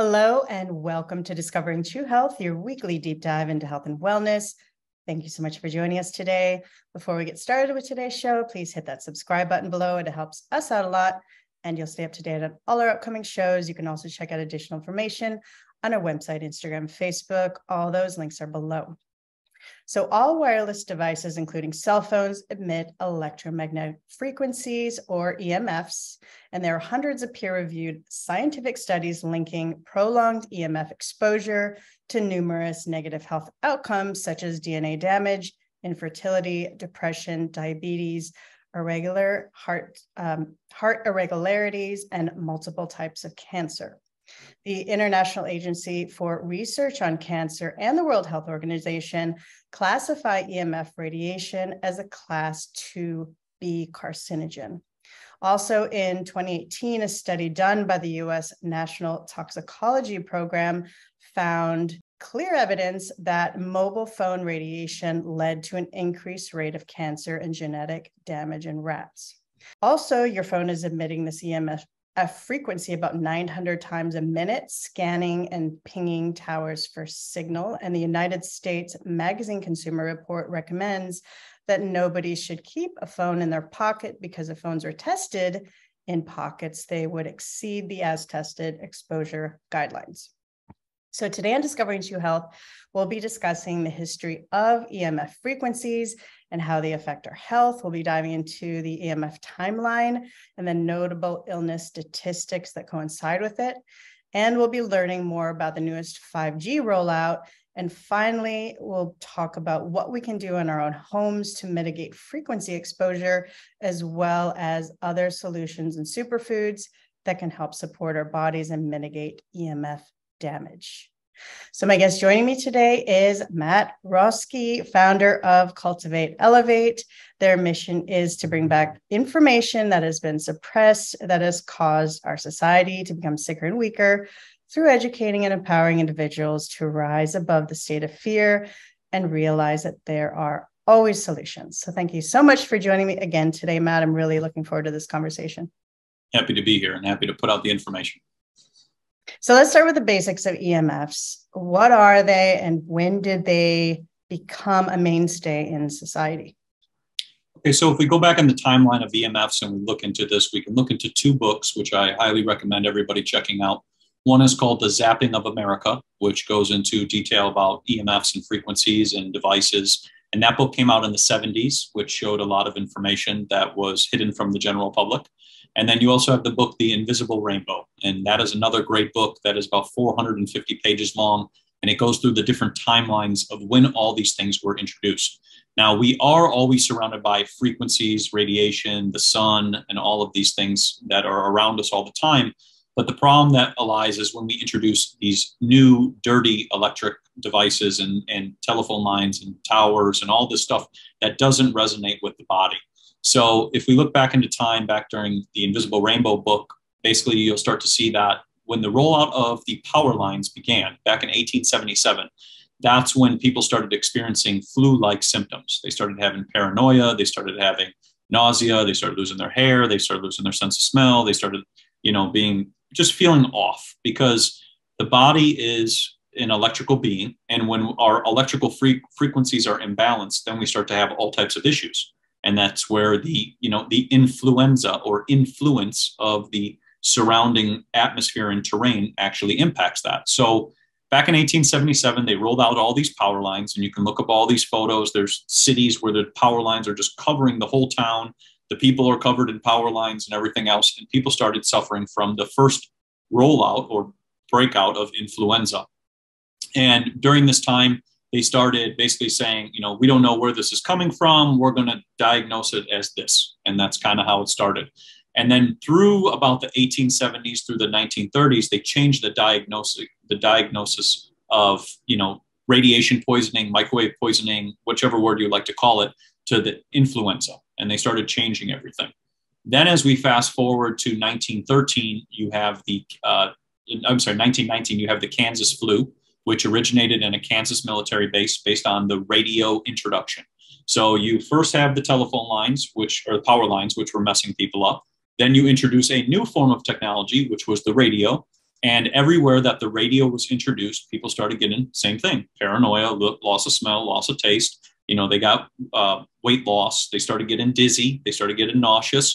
Hello and welcome to Discovering True Health, your weekly deep dive into health and wellness. Thank you so much for joining us today. Before we get started with today's show, please hit that subscribe button below. It helps us out a lot and you'll stay up to date on all our upcoming shows. You can also check out additional information on our website, Instagram, Facebook. All those links are below. So all wireless devices, including cell phones, emit electromagnetic frequencies or EMFs, and there are hundreds of peer-reviewed scientific studies linking prolonged EMF exposure to numerous negative health outcomes such as DNA damage, infertility, depression, diabetes, irregular heart irregularities, and multiple types of cancer. The International Agency for Research on Cancer and the World Health Organization classify EMF radiation as a Class 2B carcinogen. Also in 2018, a study done by the US National Toxicology Program found clear evidence that mobile phone radiation led to an increased rate of cancer and genetic damage in rats. Also, your phone is emitting this EMF frequency about 900 times a minute, scanning and pinging towers for signal. And the United States Magazine Consumer Report recommends that nobody should keep a phone in their pocket because if phones are tested in pockets, they would exceed the as tested exposure guidelines. So today on Discovering True Health, we'll be discussing the history of EMF frequencies and how they affect our health. We'll be diving into the EMF timeline and the notable illness statistics that coincide with it. And we'll be learning more about the newest 5G rollout. And finally, we'll talk about what we can do in our own homes to mitigate frequency exposure, as well as other solutions and superfoods that can help support our bodies and mitigate EMF damage. So my guest joining me today is Matt Roski, founder of Cultivate Elevate. Their mission is to bring back information that has been suppressed, that has caused our society to become sicker and weaker, through educating and empowering individuals to rise above the state of fear and realize that there are always solutions. So thank you so much for joining me again today, Matt. I'm really looking forward to this conversation. Happy to be here and happy to put out the information. So let's start with the basics of EMFs. What are they and when did they become a mainstay in society? Okay, so if we go back in the timeline of EMFs and we look into this, we can look into two books, which I highly recommend everybody checking out. One is called The Zapping of America, which goes into detail about EMFs and frequencies and devices. And that book came out in the 70s, which showed a lot of information that was hidden from the general public. And then you also have the book, The Invisible Rainbow. And that is another great book that is about 450 pages long. And it goes through the different timelines of when all these things were introduced. Now, we are always surrounded by frequencies, radiation, the sun, and all of these things that are around us all the time. But the problem that lies is when we introduce these new dirty electric devices and telephone lines and towers and all this stuff that doesn't resonate with the body. So if we look back into time, back during the Invisible Rainbow book, basically you'll start to see that when the rollout of the power lines began back in 1877, that's when people started experiencing flu-like symptoms. They started having paranoia, they started having nausea, they started losing their hair, they started losing their sense of smell, they started, just feeling off because the body is an electrical being. And when our electrical frequencies are imbalanced, then we start to have all types of issues. And that's where the influenza or influence of the surrounding atmosphere and terrain actually impacts that. So back in 1877, they rolled out all these power lines, and you can look up all these photos. There's cities where the power lines are just covering the whole town. The people are covered in power lines and everything else. And people started suffering from the first rollout or breakout of influenza. And during this time, they started basically saying, we don't know where this is coming from. We're going to diagnose it as this. And that's kind of how it started. And then through about the 1870s through the 1930s, they changed the diagnosis of, radiation poisoning, microwave poisoning, whichever word you like to call it, to the influenza. And they started changing everything. Then as we fast forward to 1913, you have 1919, you have the Kansas flu, which originated in a Kansas military base based on the radio introduction. So you first have the telephone lines, the power lines, which were messing people up. Then you introduce a new form of technology, which was the radio. And everywhere that the radio was introduced, people started getting same thing: paranoia, loss of smell, loss of taste. They got weight loss. They started getting dizzy. They started getting nauseous.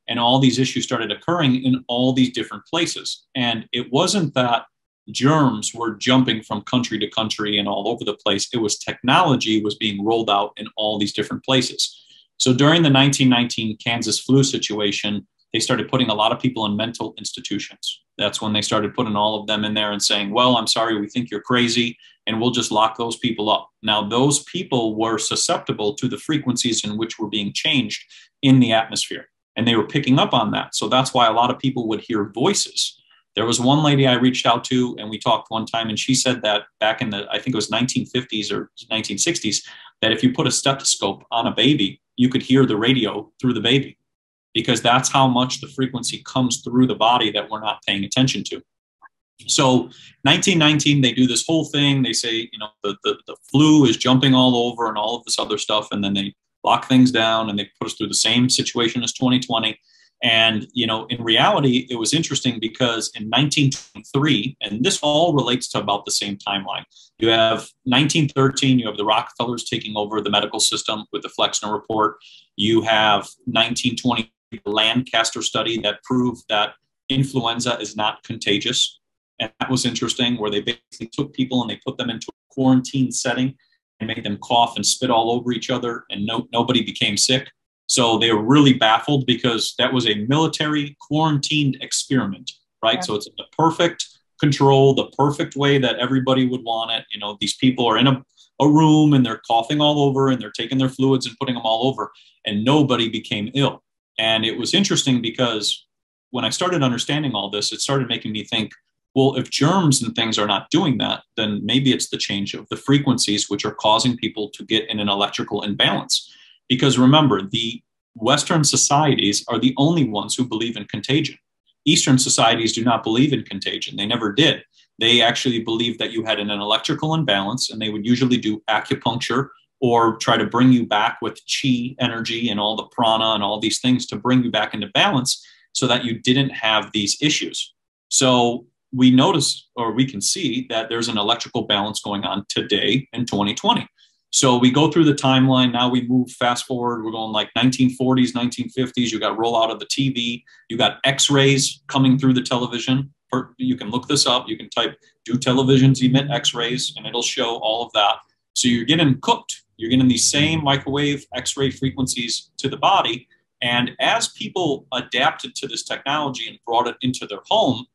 And all these issues started occurring in all these different places. And it wasn't that germs were jumping from country to country and all over the place. It was technology was being rolled out in all these different places. So during the 1919 Kansas flu situation, they started putting a lot of people in mental institutions. That's when they started putting all of them in there and saying, well, I'm sorry, we think you're crazy, and we'll just lock those people up. Now, those people were susceptible to the frequencies in which were being changed in the atmosphere, and they were picking up on that. So that's why a lot of people would hear voices. There was one lady I reached out to, and we talked one time, and she said that back in I think it was 1950s or 1960s, that if you put a stethoscope on a baby, you could hear the radio through the baby, because that's how much the frequency comes through the body that we're not paying attention to. So 1919, they do this whole thing. They say, the flu is jumping all over and all of this other stuff. And then they lock things down and they put us through the same situation as 2020. And, in reality, it was interesting because in 1923, and this all relates to about the same timeline, you have 1913, you have the Rockefellers taking over the medical system with the Flexner Report. You have 1920, the Lancaster study that proved that influenza is not contagious. And that was interesting, where they basically took people and they put them into a quarantine setting and made them cough and spit all over each other, and nobody became sick. So they were really baffled because that was a military quarantined experiment, right? Yeah. So it's the perfect control, the perfect way that everybody would want it. These people are in a room and they're coughing all over and they're taking their fluids and putting them all over, and nobody became ill. And it was interesting because when I started understanding all this, it started making me think, well, if germs and things are not doing that, then maybe it's the change of the frequencies which are causing people to get in an electrical imbalance. Because remember, the Western societies are the only ones who believe in contagion. Eastern societies do not believe in contagion. They never did. They actually believed that you had an electrical imbalance, and they would usually do acupuncture or try to bring you back with chi energy and all the prana and all these things to bring you back into balance so that you didn't have these issues. So we notice, or we can see, that there's an electrical balance going on today in 2020. So we go through the timeline. Now we move fast forward. We're going like 1940s, 1950s. You got rollout of the TV. You got X-rays coming through the television. You can look this up. You can type, do televisions emit X-rays? And it'll show all of that. So you're getting cooked. You're getting these same microwave X-ray frequencies to the body. And as people adapted to this technology and brought it into their home,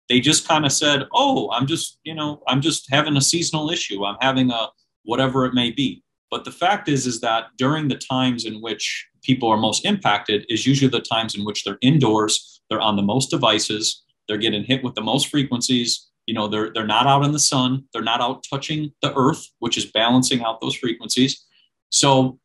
they just kind of said, oh, I'm just having a seasonal issue. I'm having a whatever it may be. But the fact is that during the times in which people are most impacted is usually the times in which they're indoors, they're on the most devices, they're getting hit with the most frequencies. They're not out in the sun, they're not out touching the earth, which is balancing out those frequencies. So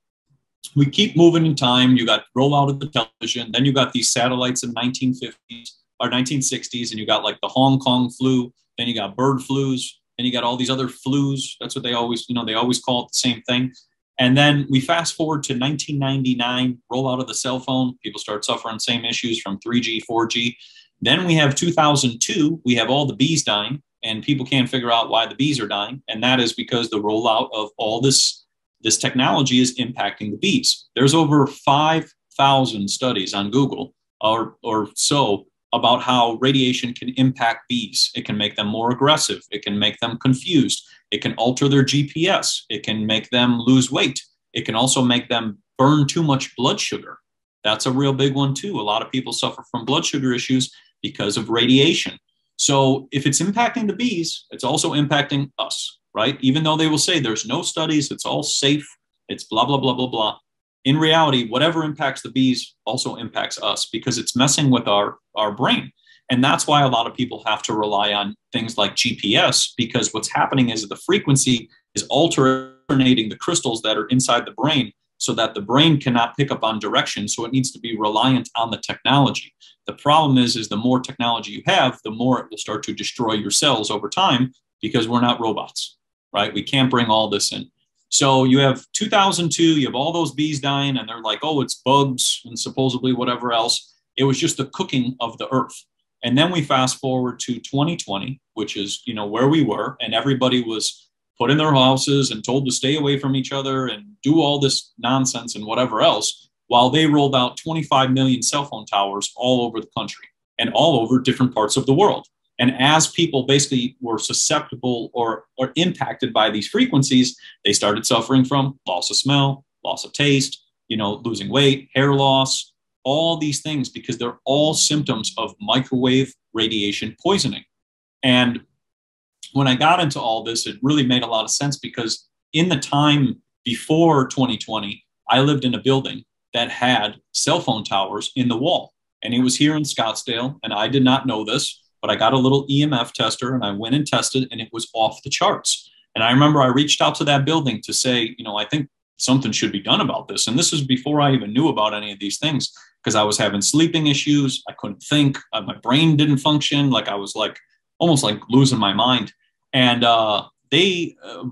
we keep moving in time. You got rollout of the television, then you got these satellites in 1950s or 1960s, and you got like the Hong Kong flu, then you got bird flus, and you got all these other flus. That's what they always call it the same thing. And then we fast forward to 1999, rollout of the cell phone. People start suffering same issues from 3G, 4G. Then we have 2002, we have all the bees dying, and people can't figure out why the bees are dying. And that is because the rollout of all this technology is impacting the bees. There's over 5,000 studies on Google or so about how radiation can impact bees. It can make them more aggressive. It can make them confused. It can alter their GPS. It can make them lose weight. It can also make them burn too much blood sugar. That's a real big one too. A lot of people suffer from blood sugar issues because of radiation. So if it's impacting the bees, it's also impacting us, right? Even though they will say there's no studies, it's all safe, it's blah, blah, blah, blah, blah. In reality, whatever impacts the bees also impacts us because it's messing with our brain. And that's why a lot of people have to rely on things like GPS, because what's happening is the frequency is alternating the crystals that are inside the brain so that the brain cannot pick up on direction. So it needs to be reliant on the technology. The problem is the more technology you have, the more it will start to destroy your cells over time because we're not robots, right? We can't bring all this in. So you have 2002, you have all those bees dying, and they're like, oh, it's bugs and supposedly whatever else. It was just the cooking of the earth. And then we fast forward to 2020, which is, where we were, and everybody was put in their houses and told to stay away from each other and do all this nonsense and whatever else, while they rolled out 25 million cell phone towers all over the country and all over different parts of the world. And as people basically were susceptible or impacted by these frequencies, they started suffering from loss of smell, loss of taste, losing weight, hair loss, all these things, because they're all symptoms of microwave radiation poisoning. And when I got into all this, it really made a lot of sense, because in the time before 2020, I lived in a building that had cell phone towers in the wall. And it was here in Scottsdale. And I did not know this, but I got a little EMF tester and I went and tested, and it was off the charts. And I remember I reached out to that building to say, I think something should be done about this. And this was before I even knew about any of these things, because I was having sleeping issues. I couldn't think. My brain didn't function. I was almost like losing my mind. And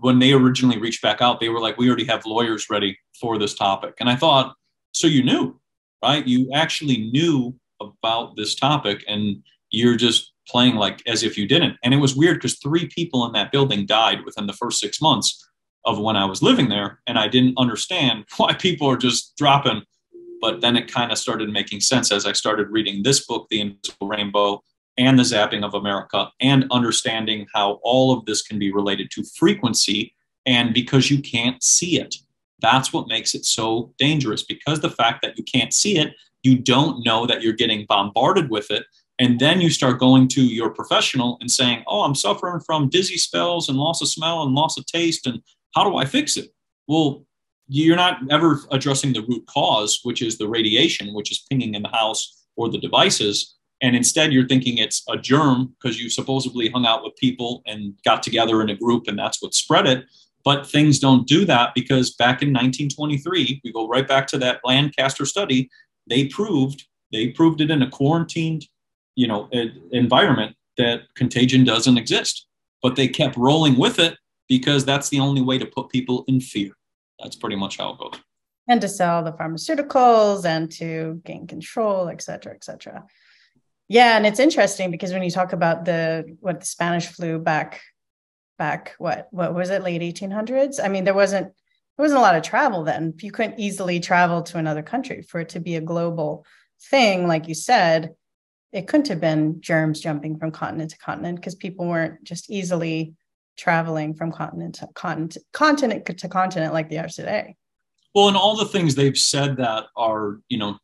when they originally reached back out, they were like, we already have lawyers ready for this topic. And I thought, so you knew, right? You actually knew about this topic, and you're just playing as if you didn't. And it was weird, because 3 people in that building died within the first 6 months of when I was living there. And I didn't understand why people are just dropping. But then it kind of started making sense as I started reading this book, The Invisible Rainbow, and The Zapping of America, and understanding how all of this can be related to frequency. And because you can't see it, that's what makes it so dangerous, because the fact that you can't see it, you don't know that you're getting bombarded with it. And then you start going to your professional and saying, oh, I'm suffering from dizzy spells and loss of smell and loss of taste, and how do I fix it? Well, you're not ever addressing the root cause, which is the radiation, which is pinging in the house or the devices. And instead, you're thinking it's a germ because you supposedly hung out with people and got together in a group, and that's what spread it. But things don't do that, because back in 1923, we go right back to that Lancaster study, they proved it in a quarantined environment that contagion doesn't exist. But they kept rolling with it because that's the only way to put people in fear. That's pretty much how it goes. And to sell the pharmaceuticals and to gain control, et cetera, et cetera. Yeah. And it's interesting, because when you talk about the Spanish flu back, what was it, late 1800s? I mean, there wasn't a lot of travel then. You couldn't easily travel to another country. For it to be a global thing, like you said, it couldn't have been germs jumping from continent to continent, because people weren't just easily traveling from continent to continent like they are today. Well, and all the things they've said that are,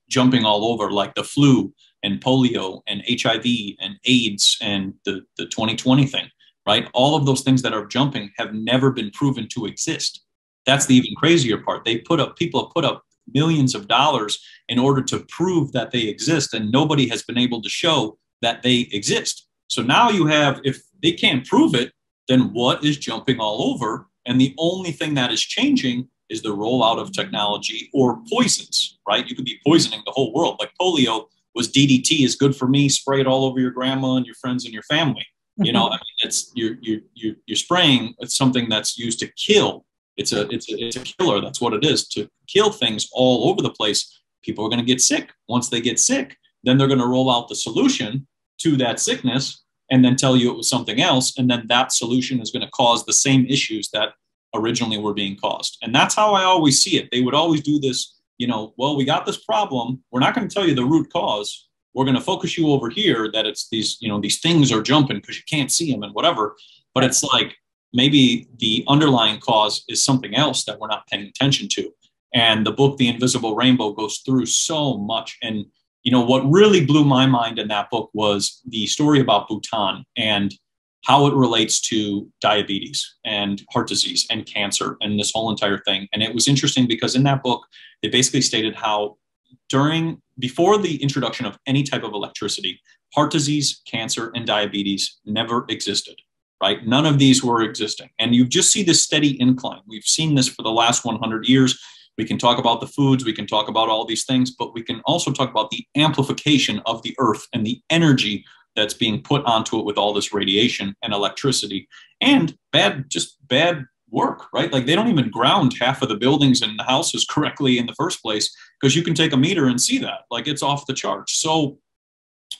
jumping all over, like the flu and polio and HIV and AIDS and the 2020 thing, right? All of those things that are jumping have never been proven to exist. That's the even crazier part. People have put up millions of dollars in order to prove that they exist, and nobody has been able to show that they exist. So now you have, if they can't prove it, then what is jumping all over? And the only thing that is changing is the rollout of technology or poisons, right? You could be poisoning the whole world. Like polio was DDT is good for me. Spray it all over your grandma and your friends and your family. It's you're spraying. It's something that's used to kill. It's a killer. That's what it is, to kill things all over the place. People are going to get sick. Once they get sick, then they're going to roll out the solution to that sickness and then tell you it was something else. And then that solution is going to cause the same issues that originally were being caused. And that's how I always see it. They would always do this, well, we got this problem. We're not going to tell you the root cause. We're going to focus you over here that it's these, these things are jumping because you can't see them and whatever. But it's like, maybe the underlying cause is something else that we're not paying attention to. And the book, The Invisible Rainbow, goes through so much. And, what really blew my mind in that book was the story about Bhutan and how it relates to diabetes and heart disease and cancer and this whole entire thing. And it was interesting because in that book, they basically stated how before the introduction of any type of electricity, heart disease, cancer, and diabetes never existed. Right? None of these were existing. And you just see this steady incline. We've seen this for the last 100 years. We can talk about the foods, we can talk about all these things, but we can also talk about the amplification of the earth and the energy that's being put onto it with all this radiation and electricity and bad work, right? Like they don't even ground half of the buildings and the houses correctly in the first place, because you can take a meter and see that. Like it's off the charts. So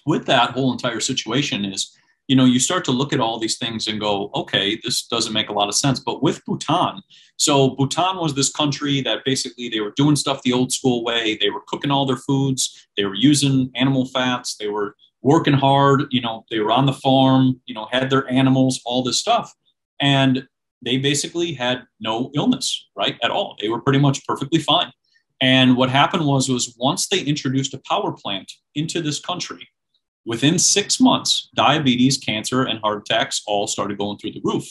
with that whole entire situation is, you know, you start to look at all these things and go, okay, this doesn't make a lot of sense. But with Bhutan, so Bhutan was this country that basically they were doing stuff the old school way. They were cooking all their foods. They were using animal fats. They were working hard. You know, they were on the farm, you know, had their animals, all this stuff. And they basically had no illness, right, at all. They were pretty much perfectly fine. And what happened was once they introduced a power plant into this country, within 6 months, diabetes, cancer, and heart attacks all started going through the roof.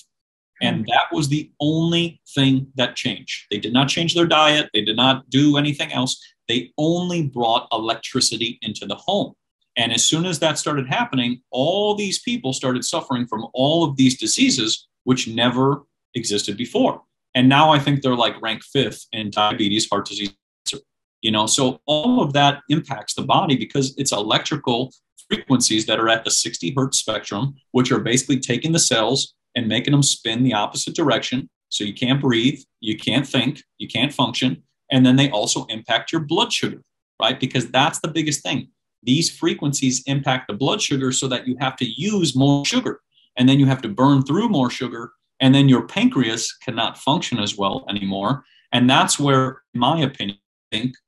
And that was the only thing that changed. They did not change their diet. They did not do anything else. They only brought electricity into the home. And as soon as that started happening, all these people started suffering from all of these diseases, which never existed before. And now I think they're like ranked 5th in diabetes, heart disease, cancer. You know, so all of that impacts the body because it's electrical frequencies that are at the 60 hertz spectrum, which are basically taking the cells and making them spin the opposite direction. So you can't breathe, you can't think, you can't function. And then they also impact your blood sugar, right? Because that's the biggest thing. These frequencies impact the blood sugar so that you have to use more sugar. And then you have to burn through more sugar. And then your pancreas cannot function as well anymore. And that's where, in my opinion,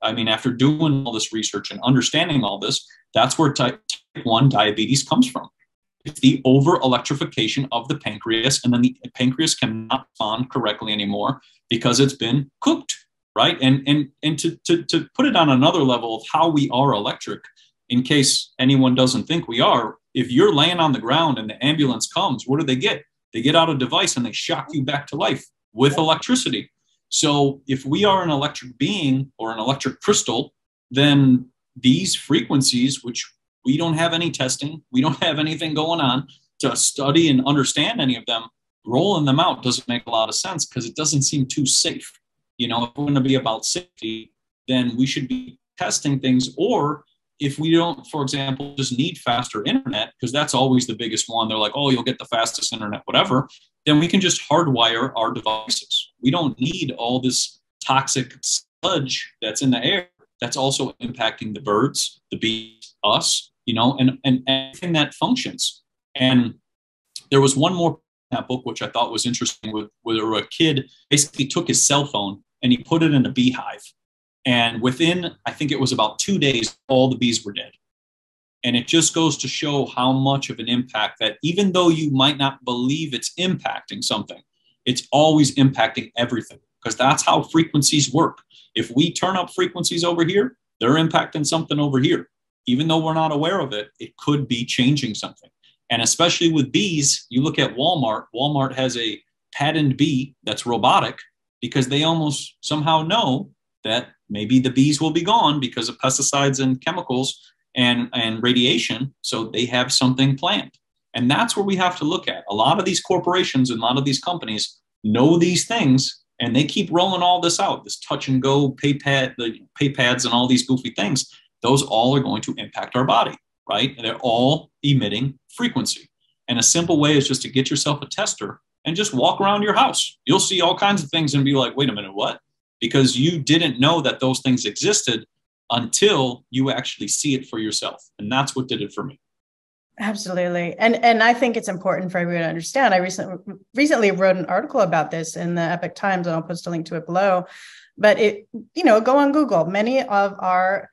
after doing all this research and understanding all this, that's where type 1 diabetes comes from. It's the over electrification of the pancreas, and then the pancreas cannot respond correctly anymore because it's been cooked, right? And to put it on another level of how we are electric, in case anyone doesn't think we are, if you're laying on the ground and the ambulance comes, what do? They get out a device and they shock you back to life with electricity. So if we are an electric being or an electric crystal, then these frequencies, which we don't have any testing, we don't have anything going on to study and understand any of them, rolling them out doesn't make a lot of sense because it doesn't seem too safe. You know, if we're going to be about safety, then we should be testing things. Or if we don't, for example, just need faster internet, because that's always the biggest one. They're like, oh, you'll get the fastest internet, whatever. Then we can just hardwire our devices. We don't need all this toxic sludge that's in the air that's also impacting the birds, the bees, us, you know, and everything that functions. And there was one more in that book, which I thought was interesting, where a kid basically took his cell phone and he put it in a beehive. And within, I think it was about 2 days, all the bees were dead. And it just goes to show how much of an impact that, even though you might not believe it's impacting something, it's always impacting everything, because that's how frequencies work. If we turn up frequencies over here, they're impacting something over here. Even though we're not aware of it, it could be changing something. And especially with bees, you look at Walmart. Walmart has a patented bee that's robotic because they almost somehow know that maybe the bees will be gone because of pesticides and chemicals and radiation. So they have something planned. And that's where we have to look at. A lot of these corporations and a lot of these companies know these things, and they keep rolling all this out, this touch and go pay pads and all these goofy things. Those all are going to impact our body, right? And they're all emitting frequency. And a simple way is just to get yourself a tester and just walk around your house. You'll see all kinds of things and be like, wait a minute, what? Because you didn't know that those things existed until you actually see it for yourself. And that's what did it for me. Absolutely. And I think it's important for everyone to understand. I recently wrote an article about this in the Epoch Times, and I'll post a link to it below. But go on Google. Many of our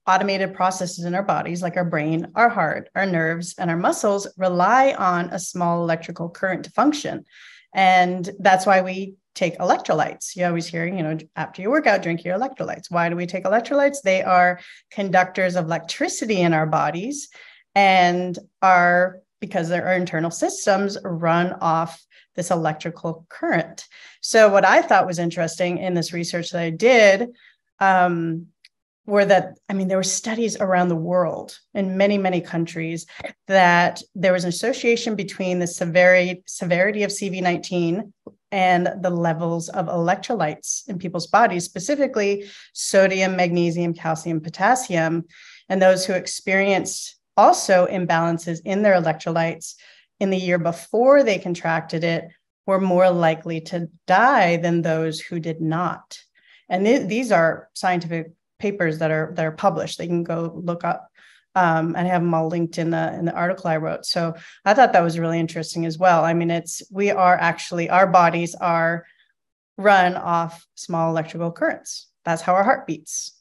automated processes in our bodies, like our brain, our heart, our nerves, and our muscles, rely on a small electrical current to function. And that's why we take electrolytes. You always hear, after you work out, drink your electrolytes. Why do we take electrolytes? They are conductors of electricity in our bodies, and because our internal systems run off this electrical current. So what I thought was interesting in this research that I did there were studies around the world in many, many countries that there was an association between the severity of CV19 and the levels of electrolytes in people's bodies, specifically sodium, magnesium, calcium, potassium, and those who experienced also imbalances in their electrolytes in the year before they contracted it were more likely to die than those who did not. And these are scientific papers that are published. They can go look up I have them all linked in the article I wrote. So I thought that was really interesting as well. I mean, our bodies are run off small electrical currents. That's how our heart beats.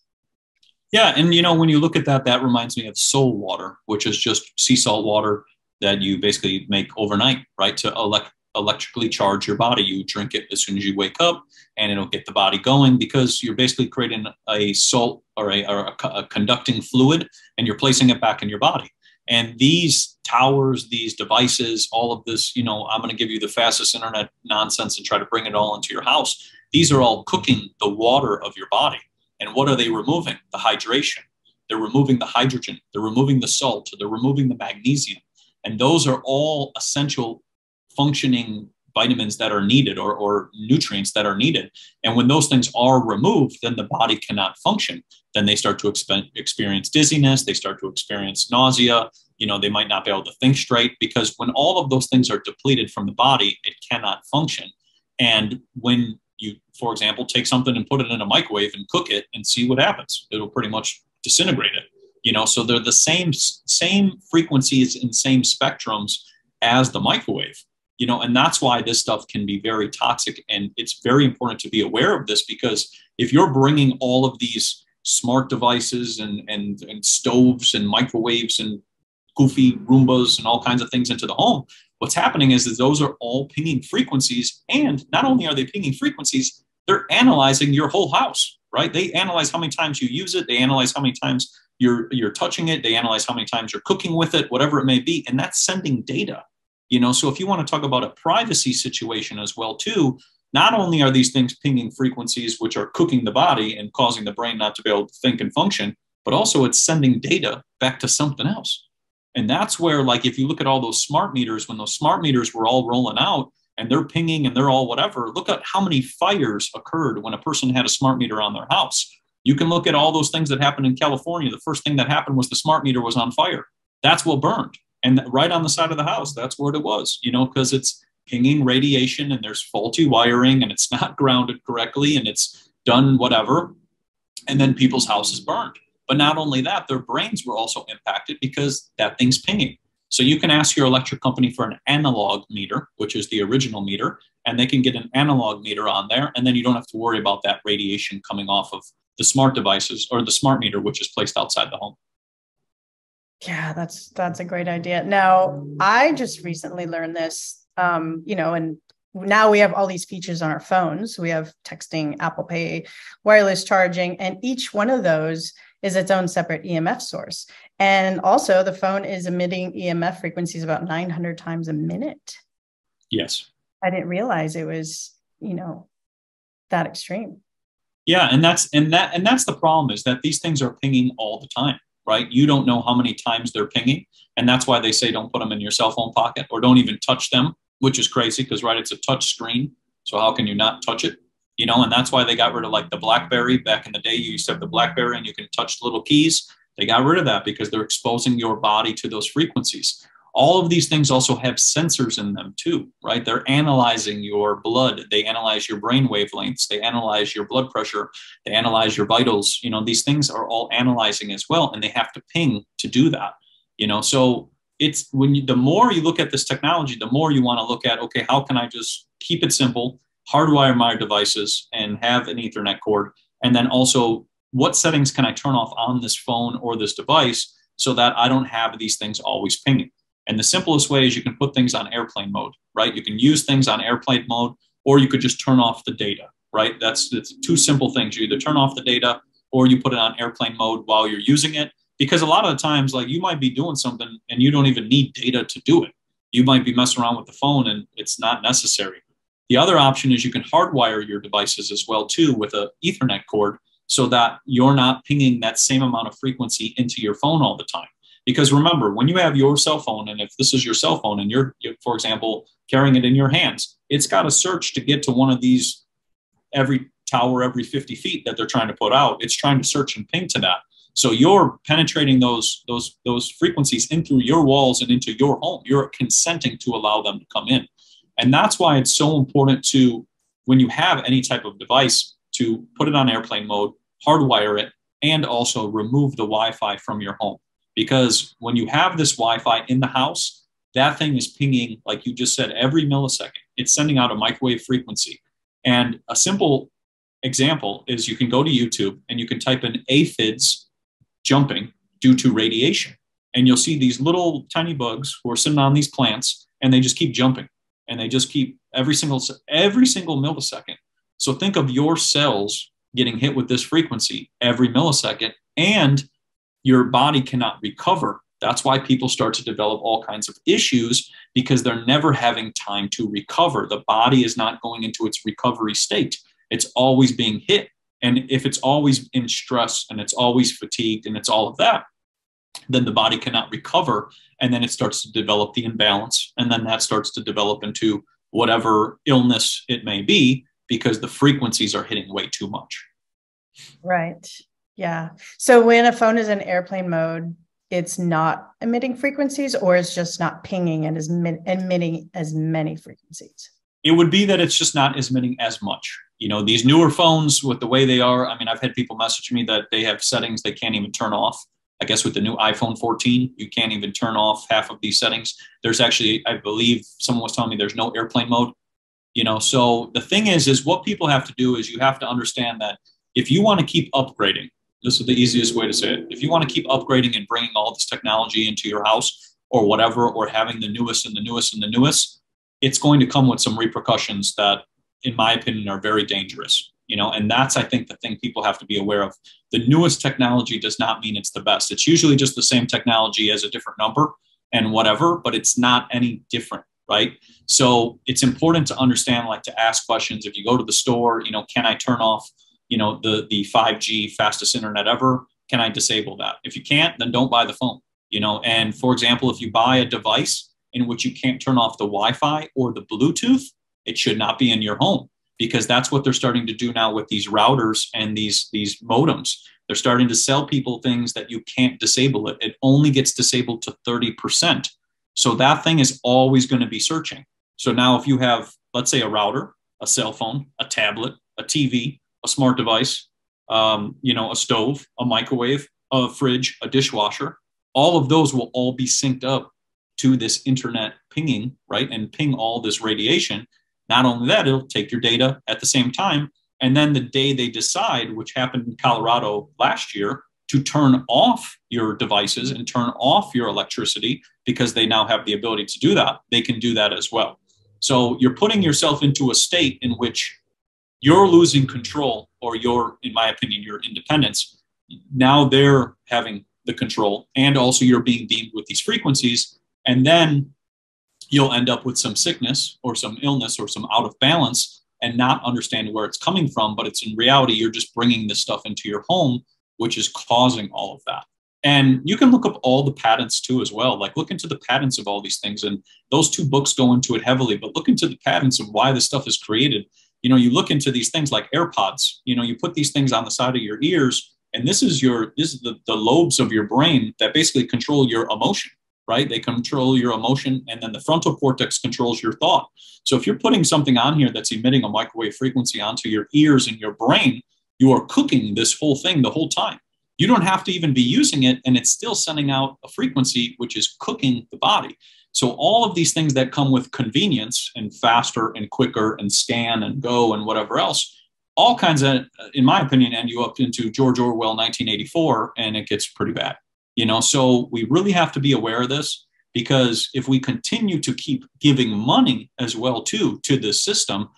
Yeah. And, when you look at that, that reminds me of soul water, which is just sea salt water that you basically make overnight, right? To electrically charge your body. You drink it as soon as you wake up and it'll get the body going, because you're basically creating a salt or a conducting fluid, and you're placing it back in your body. And these towers, these devices, all of this, I'm going to give you the fastest internet nonsense and try to bring it all into your house. These are all cooking the water of your body. And what are they removing? The hydration. They're removing the hydrogen. They're removing the salt. They're removing the magnesium. And those are all essential functioning vitamins that are needed, or nutrients that are needed. And when those things are removed, then the body cannot function. Then they start to experience dizziness. They start to experience nausea. They might not be able to think straight, because when all of those things are depleted from the body, it cannot function. And when you, for example, take something and put it in a microwave and cook it and see what happens, it'll pretty much disintegrate it. So they're the same frequencies and same spectrums as the microwave. And that's why this stuff can be very toxic. And it's very important to be aware of this, because if you're bringing all of these smart devices and stoves and microwaves and goofy Roombas and all kinds of things into the home, what's happening is those are all pinging frequencies. And not only are they pinging frequencies, they're analyzing your whole house, right? They analyze how many times you use it. They analyze how many times you're touching it. They analyze how many times you're cooking with it, whatever it may be. And that's sending data. So if you want to talk about a privacy situation as well, too, not only are these things pinging frequencies, which are cooking the body and causing the brain not to be able to think and function, but also it's sending data back to something else. And that's where, like, if you look at all those smart meters, when those smart meters were all rolling out and they're pinging and they're all whatever, look at how many fires occurred when a person had a smart meter on their house. You can look at all those things that happened in California. The first thing that happened was the smart meter was on fire. That's what burned. And right on the side of the house, that's what it was, because it's pinging radiation and there's faulty wiring and it's not grounded correctly and it's done whatever. And then people's houses burned. But not only that, their brains were also impacted because that thing's pinging. So you can ask your electric company for an analog meter, which is the original meter, and they can get an analog meter on there. And then you don't have to worry about that radiation coming off of the smart devices or the smart meter, which is placed outside the home. Yeah, that's a great idea. Now, I just recently learned this, and now we have all these features on our phones. We have texting, Apple Pay, wireless charging, and each one of those is its own separate EMF source. And also the phone is emitting EMF frequencies about 900 times a minute. Yes. I didn't realize it was, that extreme. Yeah. And that's the problem, is that these things are pinging all the time. Right? You don't know how many times they're pinging. And that's why they say don't put them in your cell phone pocket, or don't even touch them, which is crazy because, right, it's a touch screen. So how can you not touch it? And that's why they got rid of, like, the BlackBerry. Back in the day, you used to have the BlackBerry and you can touch the little keys. They got rid of that because they're exposing your body to those frequencies. All of these things also have sensors in them too, right? They're analyzing your blood. They analyze your brain wavelengths. They analyze your blood pressure. They analyze your vitals. These things are all analyzing as well, and they have to ping to do that. So it's the more you look at this technology, the more you want to look at, okay, how can I just keep it simple, hardwire my devices and have an Ethernet cord? And then also, what settings can I turn off on this phone or this device so that I don't have these things always pinging? And the simplest way is you can put things on airplane mode, right? You can use things on airplane mode, or you could just turn off the data, right? It's two simple things. You either turn off the data or you put it on airplane mode while you're using it. Because a lot of the times, like, you might be doing something and you don't even need data to do it. You might be messing around with the phone and it's not necessary. The other option is you can hardwire your devices as well too with an Ethernet cord, so that you're not pinging that same amount of frequency into your phone all the time. Because remember, when you have your cell phone, and if this is your cell phone and you're, for example, carrying it in your hands, it's got to search to get to one of these every tower, every 50 feet that they're trying to put out. It's trying to search and ping to that. So you're penetrating those frequencies in through your walls and into your home. You're consenting to allow them to come in. And that's why it's so important to, when you have any type of device, to put it on airplane mode, hardwire it, and also remove the Wi-Fi from your home. because when you have this Wi-Fi in the house, that thing is pinging, like you just said, every millisecond. It's sending out a microwave frequency. And a simple example is you can go to YouTube and you can type in aphids jumping due to radiation. And you'll see these little tiny bugs who are sitting on these plants, and they just keep jumping, and they just keep every single millisecond. So think of your cells getting hit with this frequency every millisecond, and your body cannot recover. That's why people start to develop all kinds of issues, because they're never having time to recover. The body is not going into its recovery state. It's always being hit. And if it's always in stress and it's always fatigued and it's all of that, then the body cannot recover. And then it starts to develop the imbalance. And then that starts to develop into whatever illness it may be, because the frequencies are hitting way too much. Right. Yeah. So when a phone is in airplane mode, it's not emitting frequencies, or it's just not pinging and is emitting as many frequencies? It would be that it's just not emitting as much. You know, these newer phones with the way they are, I mean, I've had people message me that they have settings they can't even turn off. I guess with the new iPhone 14, you can't even turn off half of these settings. There's actually, I believe someone was telling me there's no airplane mode. You know, so the thing is what people have to do is you have to understand that if you want to keep upgrading, this is the easiest way to say it. If you want to keep upgrading and bringing all this technology into your house or whatever, or having the newest and the newest and the newest, it's going to come with some repercussions that, in my opinion, are very dangerous. You know, and that's, I think, the thing people have to be aware of. The newest technology does not mean it's the best. It's usually just the same technology as a different number and whatever, but it's not any different, right? So it's important to understand, like, to ask questions. If you go to the store, you know, can I turn off, you know, the 5G fastest internet ever? Can I disable that? If you can't, then don't buy the phone, you know. And for example, if you buy a device in which you can't turn off the Wi-Fi or the Bluetooth, it should not be in your home, because that's what they're starting to do now with these routers and these modems. They're starting to sell people things that you can't disable it. It only gets disabled to 30%. So that thing is always going to be searching. So now if you have, let's say, a router, a cell phone, a tablet, a TV, a smart device, you know, a stove, a microwave, a fridge, a dishwasher, all of those will all be synced up to this internet pinging, right? And ping all this radiation. Not only that, it'll take your data at the same time. And then the day they decide, which happened in Colorado last year, to turn off your devices and turn off your electricity, because they now have the ability to do that, they can do that as well. So you're putting yourself into a state in which you're losing control, or in my opinion, your independence. Now they're having the control, and also you're being beamed with these frequencies. And then you'll end up with some sickness or some illness or some out of balance and not understand where it's coming from. But it's in reality, you're just bringing this stuff into your home, which is causing all of that. And you can look up all the patents too as well. Like, look into the patents of all these things. And those two books go into it heavily, but look into the patents of why this stuff is created. You know, you look into these things like AirPods, you know, you put these things on the side of your ears, and this is the lobes of your brain that basically control your emotion, right? They control your emotion, and then the frontal cortex controls your thought. So if you're putting something on here that's emitting a microwave frequency onto your ears and your brain, you are cooking this whole thing the whole time. You don't have to even be using it, and it's still sending out a frequency which is cooking the body. So all of these things that come with convenience and faster and quicker and scan and go and whatever else, all kinds of, in my opinion, end you up into George Orwell 1984, and it gets pretty bad. You know, so we really have to be aware of this, because if we continue to keep giving money as well to the system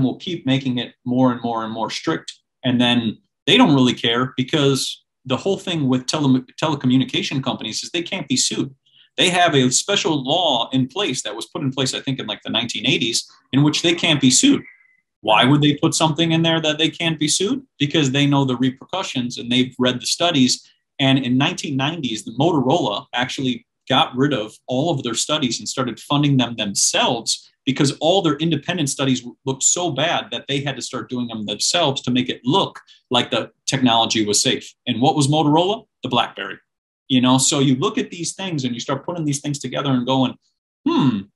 will keep making it more and more and more strict. And then they don't really care, because the whole thing with telecommunication companies is they can't be sued. They have a special law in place that was put in place, I think, in like the 1980s, in which they can't be sued. Why would they put something in there that they can't be sued? Because they know the repercussions and they've read the studies. And in 1990s, the Motorola actually got rid of all of their studies and started funding them themselves, because all their independent studies looked so bad that they had to start doing them themselves to make it look like the technology was safe. And what was Motorola? The BlackBerry. You know, so you look at these things and you start putting these things together and going,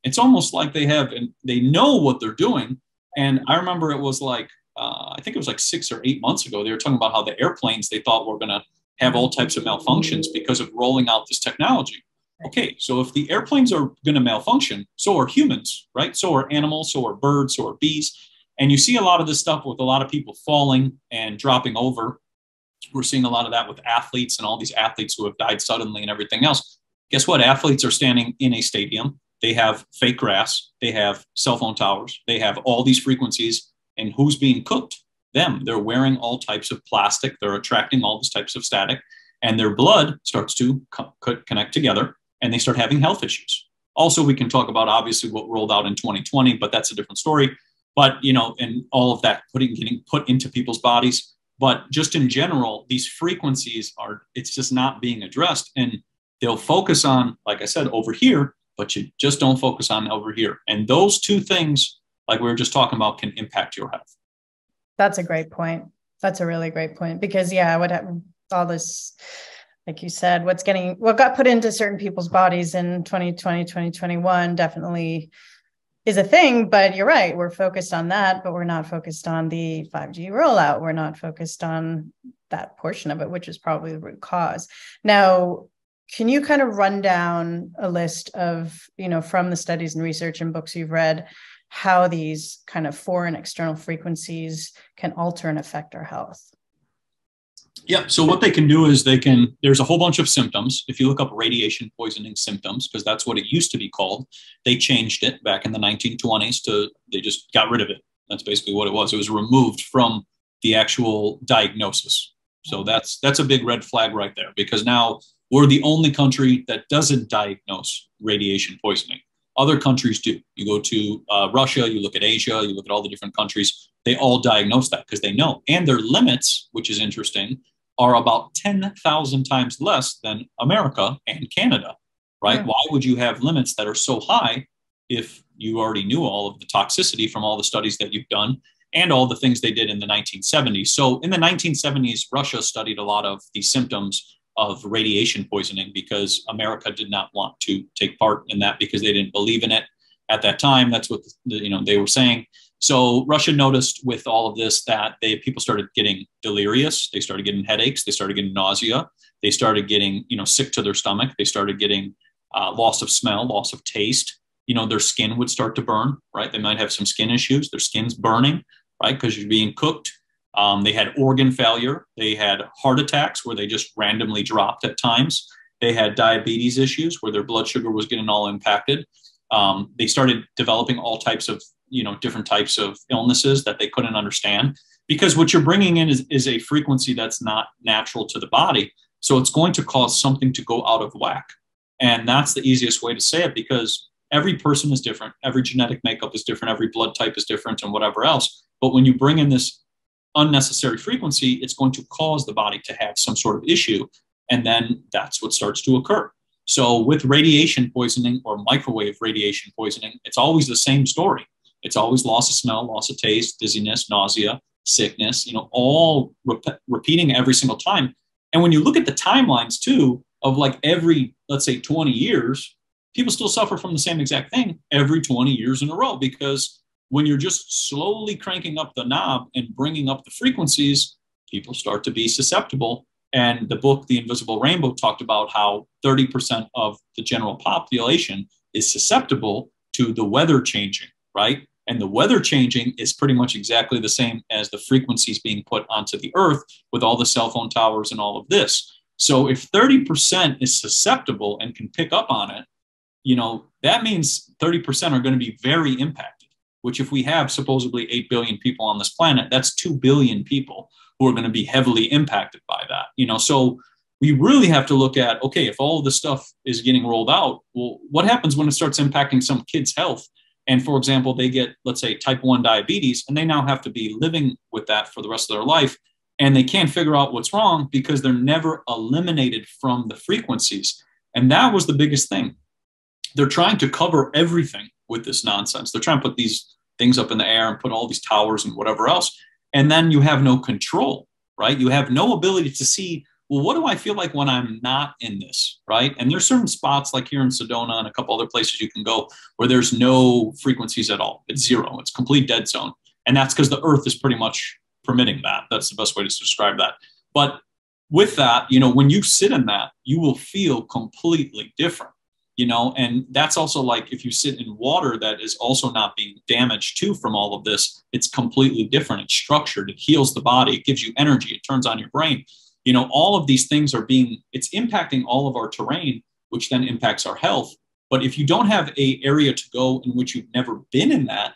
it's almost like they know what they're doing. And I remember it was like, I think it was like 6 or 8 months ago, they were talking about how the airplanes they thought were going to have all types of malfunctions because of rolling out this technology. Okay, so if the airplanes are going to malfunction, so are humans, right? So are animals, so are birds, so are bees. And you see a lot of this stuff with a lot of people falling and dropping over. We're seeing a lot of that with athletes and all these athletes who have died suddenly and everything else. Guess what? Athletes are standing in a stadium. They have fake grass. They have cell phone towers. They have all these frequencies. And who's being cooked? Them. They're wearing all types of plastic. They're attracting all these types of static. And their blood starts to connect together, and they start having health issues. Also, we can talk about obviously what rolled out in 2020, but that's a different story. But, you know, and all of that getting put into people's bodies. But just in general, these frequencies it's just not being addressed. And they'll focus on, like I said, over here, but you just don't focus on over here. And those two things, like we were just talking about, can impact your health. That's a great point. That's a really great point, because what all this, like you said, what got put into certain people's bodies in 2020, 2021 definitely is a thing. But you're right. We're focused on that, but we're not focused on the 5G rollout. We're not focused on that portion of it, which is probably the root cause. Now, can you kind of run down a list of, from the studies and research and books you've read, how these kind of foreign external frequencies can alter and affect our health? Yeah. So what they can do is there's a whole bunch of symptoms. If you look up radiation poisoning symptoms, because that's what it used to be called, they changed it back in the 1920s they just got rid of it. That's basically what it was. It was removed from the actual diagnosis. So that's a big red flag right there, because now we're the only country that doesn't diagnose radiation poisoning. Other countries do. You go to Russia, you look at Asia, you look at all the different countries, they all diagnose that because they know. And their limits, which is interesting, are about 10,000 times less than America and Canada, right? Yeah. Why would you have limits that are so high if you already knew all of the toxicity from all the studies that you've done and all the things they did in the 1970s? So in the 1970s, Russia studied a lot of the symptoms of radiation poisoning because America did not want to take part in that because they didn't believe in it at that time. That's what they were saying. So Russia noticed with all of this that people started getting delirious. They started getting headaches. They started getting nausea. They started getting sick to their stomach. They started getting loss of smell, loss of taste. Their skin would start to burn, right? They might have some skin issues. Their skin's burning, right? Because you're being cooked. They had organ failure. They had heart attacks where they just randomly dropped at times. They had diabetes issues where their blood sugar was getting all impacted. They started developing all types of, different types of illnesses that they couldn't understand, because what you're bringing in is a frequency that's not natural to the body. So it's going to cause something to go out of whack. And that's the easiest way to say it, because every person is different. Every genetic makeup is different. Every blood type is different and whatever else. But when you bring in this unnecessary frequency, it's going to cause the body to have some sort of issue. And then that's what starts to occur. So with radiation poisoning or microwave radiation poisoning, it's always the same story. It's always loss of smell, loss of taste, dizziness, nausea, sickness, all repeating every single time. And when you look at the timelines too, of like every, let's say 20 years, people still suffer from the same exact thing every 20 years in a row, because when you're just slowly cranking up the knob and bringing up the frequencies, people start to be susceptible. And the book, The Invisible Rainbow, talked about how 30% of the general population is susceptible to the weather changing, right? And the weather changing is pretty much exactly the same as the frequencies being put onto the earth with all the cell phone towers and all of this. So if 30% is susceptible and can pick up on it, that means 30% are going to be very impacted, which if we have supposedly 8 billion people on this planet, that's 2 billion people who are going to be heavily impacted by that. So we really have to look at, okay, if all of this stuff is getting rolled out, well, what happens when it starts impacting some kids' health? And for example, they get, let's say, type 1 diabetes, and they now have to be living with that for the rest of their life. And they can't figure out what's wrong because they're never eliminated from the frequencies. And that was the biggest thing. They're trying to cover everything with this nonsense. They're trying to put these things up in the air and put all these towers and whatever else. And then you have no control, right? You have no ability to see, well, what do I feel like when I'm not in this, right? And there's certain spots like here in Sedona and a couple other places you can go where there's no frequencies at all. It's zero. It's complete dead zone. And that's because the earth is pretty much permitting that. That's the best way to describe that. But with that, you know, when you sit in that, you will feel completely different, you know, and that's also like if you sit in water that is also not being damaged too from all of this, it's completely different. It's structured, it heals the body, it gives you energy, it turns on your brain. You know, all of these things are it's impacting all of our terrain, which then impacts our health. But if you don't have an area to go in which you've never been in that,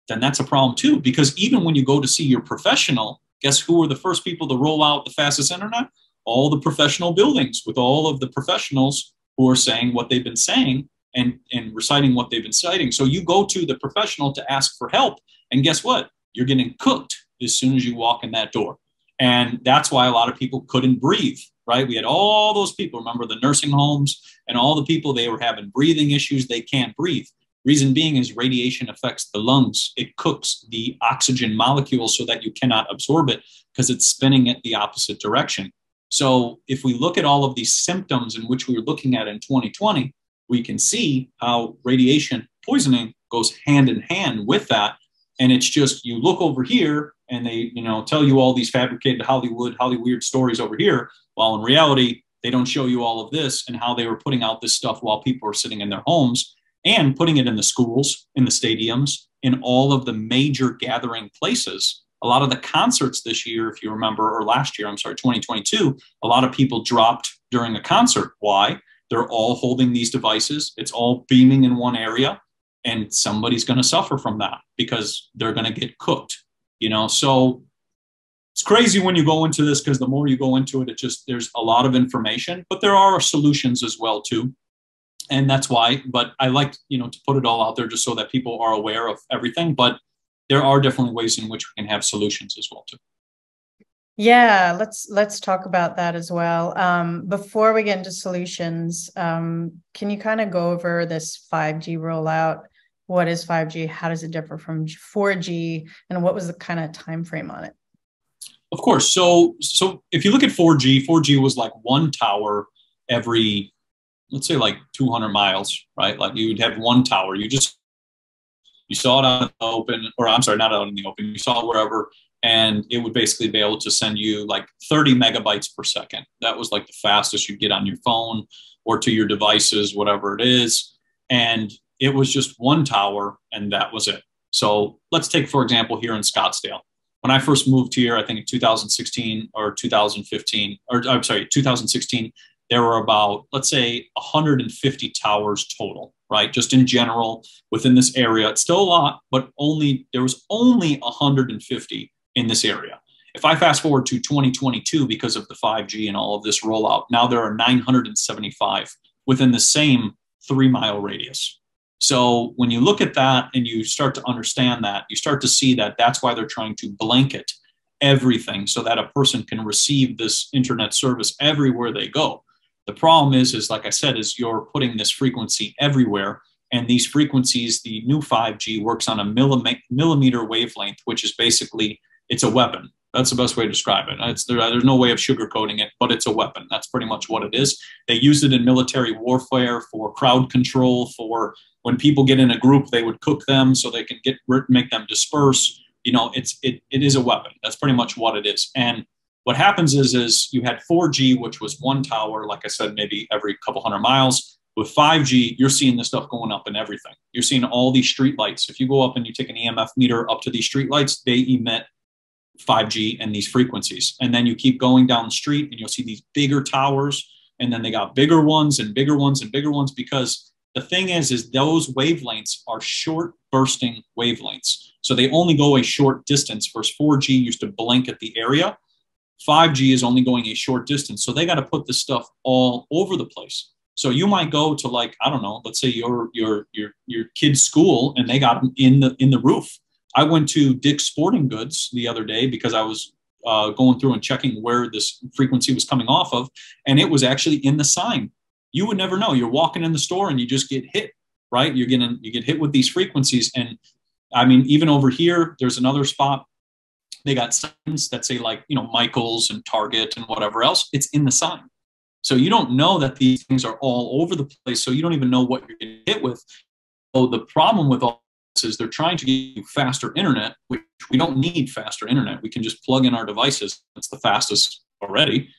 then that's a problem too. Because even when you go to see your professional, guess who were the first people to roll out the fastest internet? All the professional buildings with all of the professionals who are saying what they've been saying and reciting what they've been citing. So you go to the professional to ask for help, and guess what? You're getting cooked as soon as you walk in that door. And that's why a lot of people couldn't breathe, right? We had all those people, remember the nursing homes and all the people, they were having breathing issues, they can't breathe. Reason being is radiation affects the lungs. It cooks the oxygen molecule so that you cannot absorb it because it's spinning it the opposite direction. So if we look at all of these symptoms in which we were looking at in 2020, we can see how radiation poisoning goes hand in hand with that. And it's just, you look over here and they, you know, tell you all these fabricated Hollywood stories over here. While in reality, they don't show you all of this and how they were putting out this stuff while people were sitting in their homes and putting it in the schools, in the stadiums, in all of the major gathering places. A lot of the concerts this year, if you remember, or last year, I'm sorry, 2022, a lot of people dropped during a concert. Why? They're all holding these devices. It's all beaming in one area, and somebody's going to suffer from that because they're going to get cooked, you know? So it's crazy when you go into this because the more you go into it, there's a lot of information, but there are solutions as well too. And that's why, but I like, you know, to put it all out there just so that people are aware of everything, but there are definitely ways in which we can have solutions as well too. Yeah, let's talk about that as well. Before we get into solutions, can you kind of go over this 5G rollout? What is 5G? How does it differ from 4G? And what was the kind of time frame on it? Of course. So if you look at 4G was like one tower every, let's say like 200 miles, right? Like you would have one tower. You saw it out in the open, or I'm sorry, not out in the open. You saw it wherever, and it would basically be able to send you like 30 megabytes per second. That was like the fastest you'd get on your phone or to your devices, whatever it is. And it was just one tower, and that was it. So let's take, for example, here in Scottsdale. When I first moved here, I think in 2016 or 2015, or I'm sorry, 2016, there were about, let's say, 150 towers total, right? Just in general within this area. It's still a lot, but there was only 150 in this area. If I fast forward to 2022, because of the 5G and all of this rollout, now there are 975 within the same 3-mile radius. So when you look at that and you start to understand that, you start to see that that's why they're trying to blanket everything so that a person can receive this internet service everywhere they go. The problem is like I said, is you're putting this frequency everywhere. And these frequencies, the new 5G works on a millimeter wavelength, which is basically, it's a weapon. That's the best way to describe it. There's no way of sugarcoating it, but it's a weapon. That's pretty much what it is. They use it in military warfare for crowd control, for when people get in a group, they would cook them so they can make them disperse. You know, it is a weapon. That's pretty much what it is. And what happens is you had 4G, which was one tower, like I said, maybe every couple hundred miles. With 5G, you're seeing this stuff going up in everything. You're seeing all these street lights. If you go up and you take an EMF meter up to these street lights, they emit 5G and these frequencies. And then you keep going down the street and you'll see these bigger towers. And then they got bigger ones and bigger ones and bigger ones, because the thing is those wavelengths are short bursting wavelengths. So they only go a short distance, versus 4G used to blanket the area. 5G is only going a short distance. So they got to put this stuff all over the place. So you might go to, like, I don't know, let's say your kid's school and they got them in the roof. I went to Dick's Sporting Goods the other day because I was going through and checking where this frequency was coming off of, and it was actually in the sign. You would never know. You're walking in the store and you just get hit, right? You get hit with these frequencies. And I mean, even over here, there's another spot. They got signs that say, like, you know, Michael's and Target and whatever else. It's in the sign. So you don't know that these things are all over the place. So you don't even know what you're getting hit with. So the problem with all this is they're trying to get you faster internet, which we don't need faster internet. We can just plug in our devices. It's the fastest already.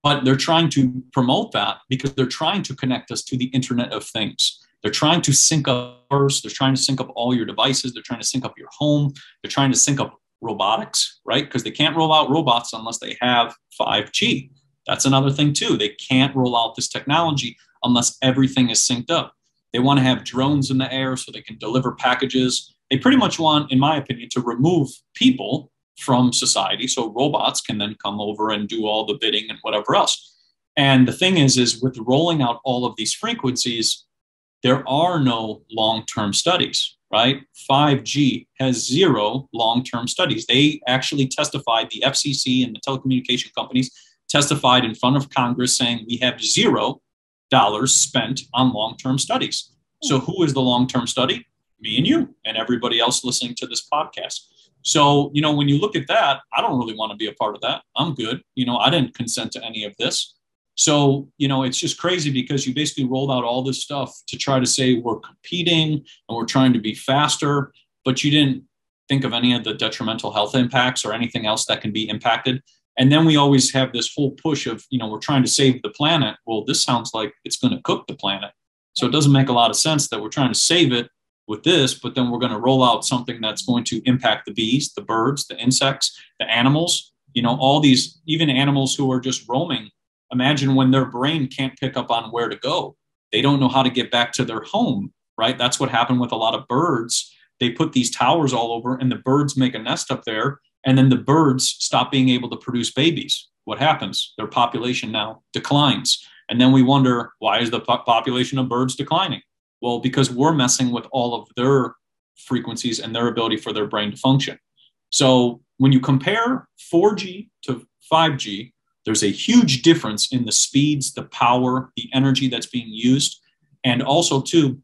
But they're trying to promote that because they're trying to connect us to the Internet of Things. They're trying to sync up ours. They're trying to sync up all your devices. They're trying to sync up your home. They're trying to sync up robotics, right? Because they can't roll out robots unless they have 5G. That's another thing too. They can't roll out this technology unless everything is synced up. They want to have drones in the air so they can deliver packages. They pretty much want, in my opinion, to remove people from society so robots can then come over and do all the bidding and whatever else. And the thing is with rolling out all of these frequencies, there are no long-term studies, right? 5G has zero long-term studies. They actually testified, the FCC and the telecommunication companies testified in front of Congress saying we have $0 spent on long-term studies. So who is the long-term study? Me and you and everybody else listening to this podcast. So, when you look at that, I don't really want to be a part of that. I'm good. I didn't consent to any of this. So, it's just crazy because you basically rolled out all this stuff to try to say we're competing and we're trying to be faster, but you didn't think of any of the detrimental health impacts or anything else that can be impacted. And then we always have this whole push of, we're trying to save the planet. Well, this sounds like it's going to cook the planet. So it doesn't make a lot of sense that we're trying to save it with this, but then we're going to roll out something that's going to impact the bees, the birds, the insects, the animals, all these, even animals who are just roaming. Imagine when their brain can't pick up on where to go. They don't know how to get back to their home, right? That's what happened with a lot of birds. They put these towers all over and the birds make a nest up there. And then the birds stop being able to produce babies. What happens? Their population now declines. And then we wonder, why is the population of birds declining? Well, because we're messing with all of their frequencies and their ability for their brain to function. So when you compare 4G to 5G, there's a huge difference in the speeds, the power, the energy that's being used. And also, too,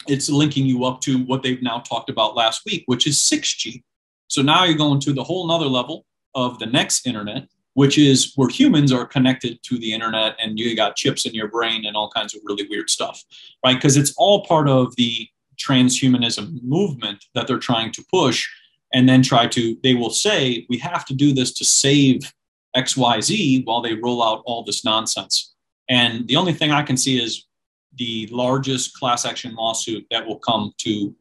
it's linking you up to what they've now talked about last week, which is 6G. So now you're going to the whole nother level of the next internet, which is where humans are connected to the internet and you got chips in your brain and all kinds of really weird stuff, right? Because it's all part of the transhumanism movement that they're trying to push and then they will say, we have to do this to save XYZ while they roll out all this nonsense. And the only thing I can see is the largest class action lawsuit that will come to,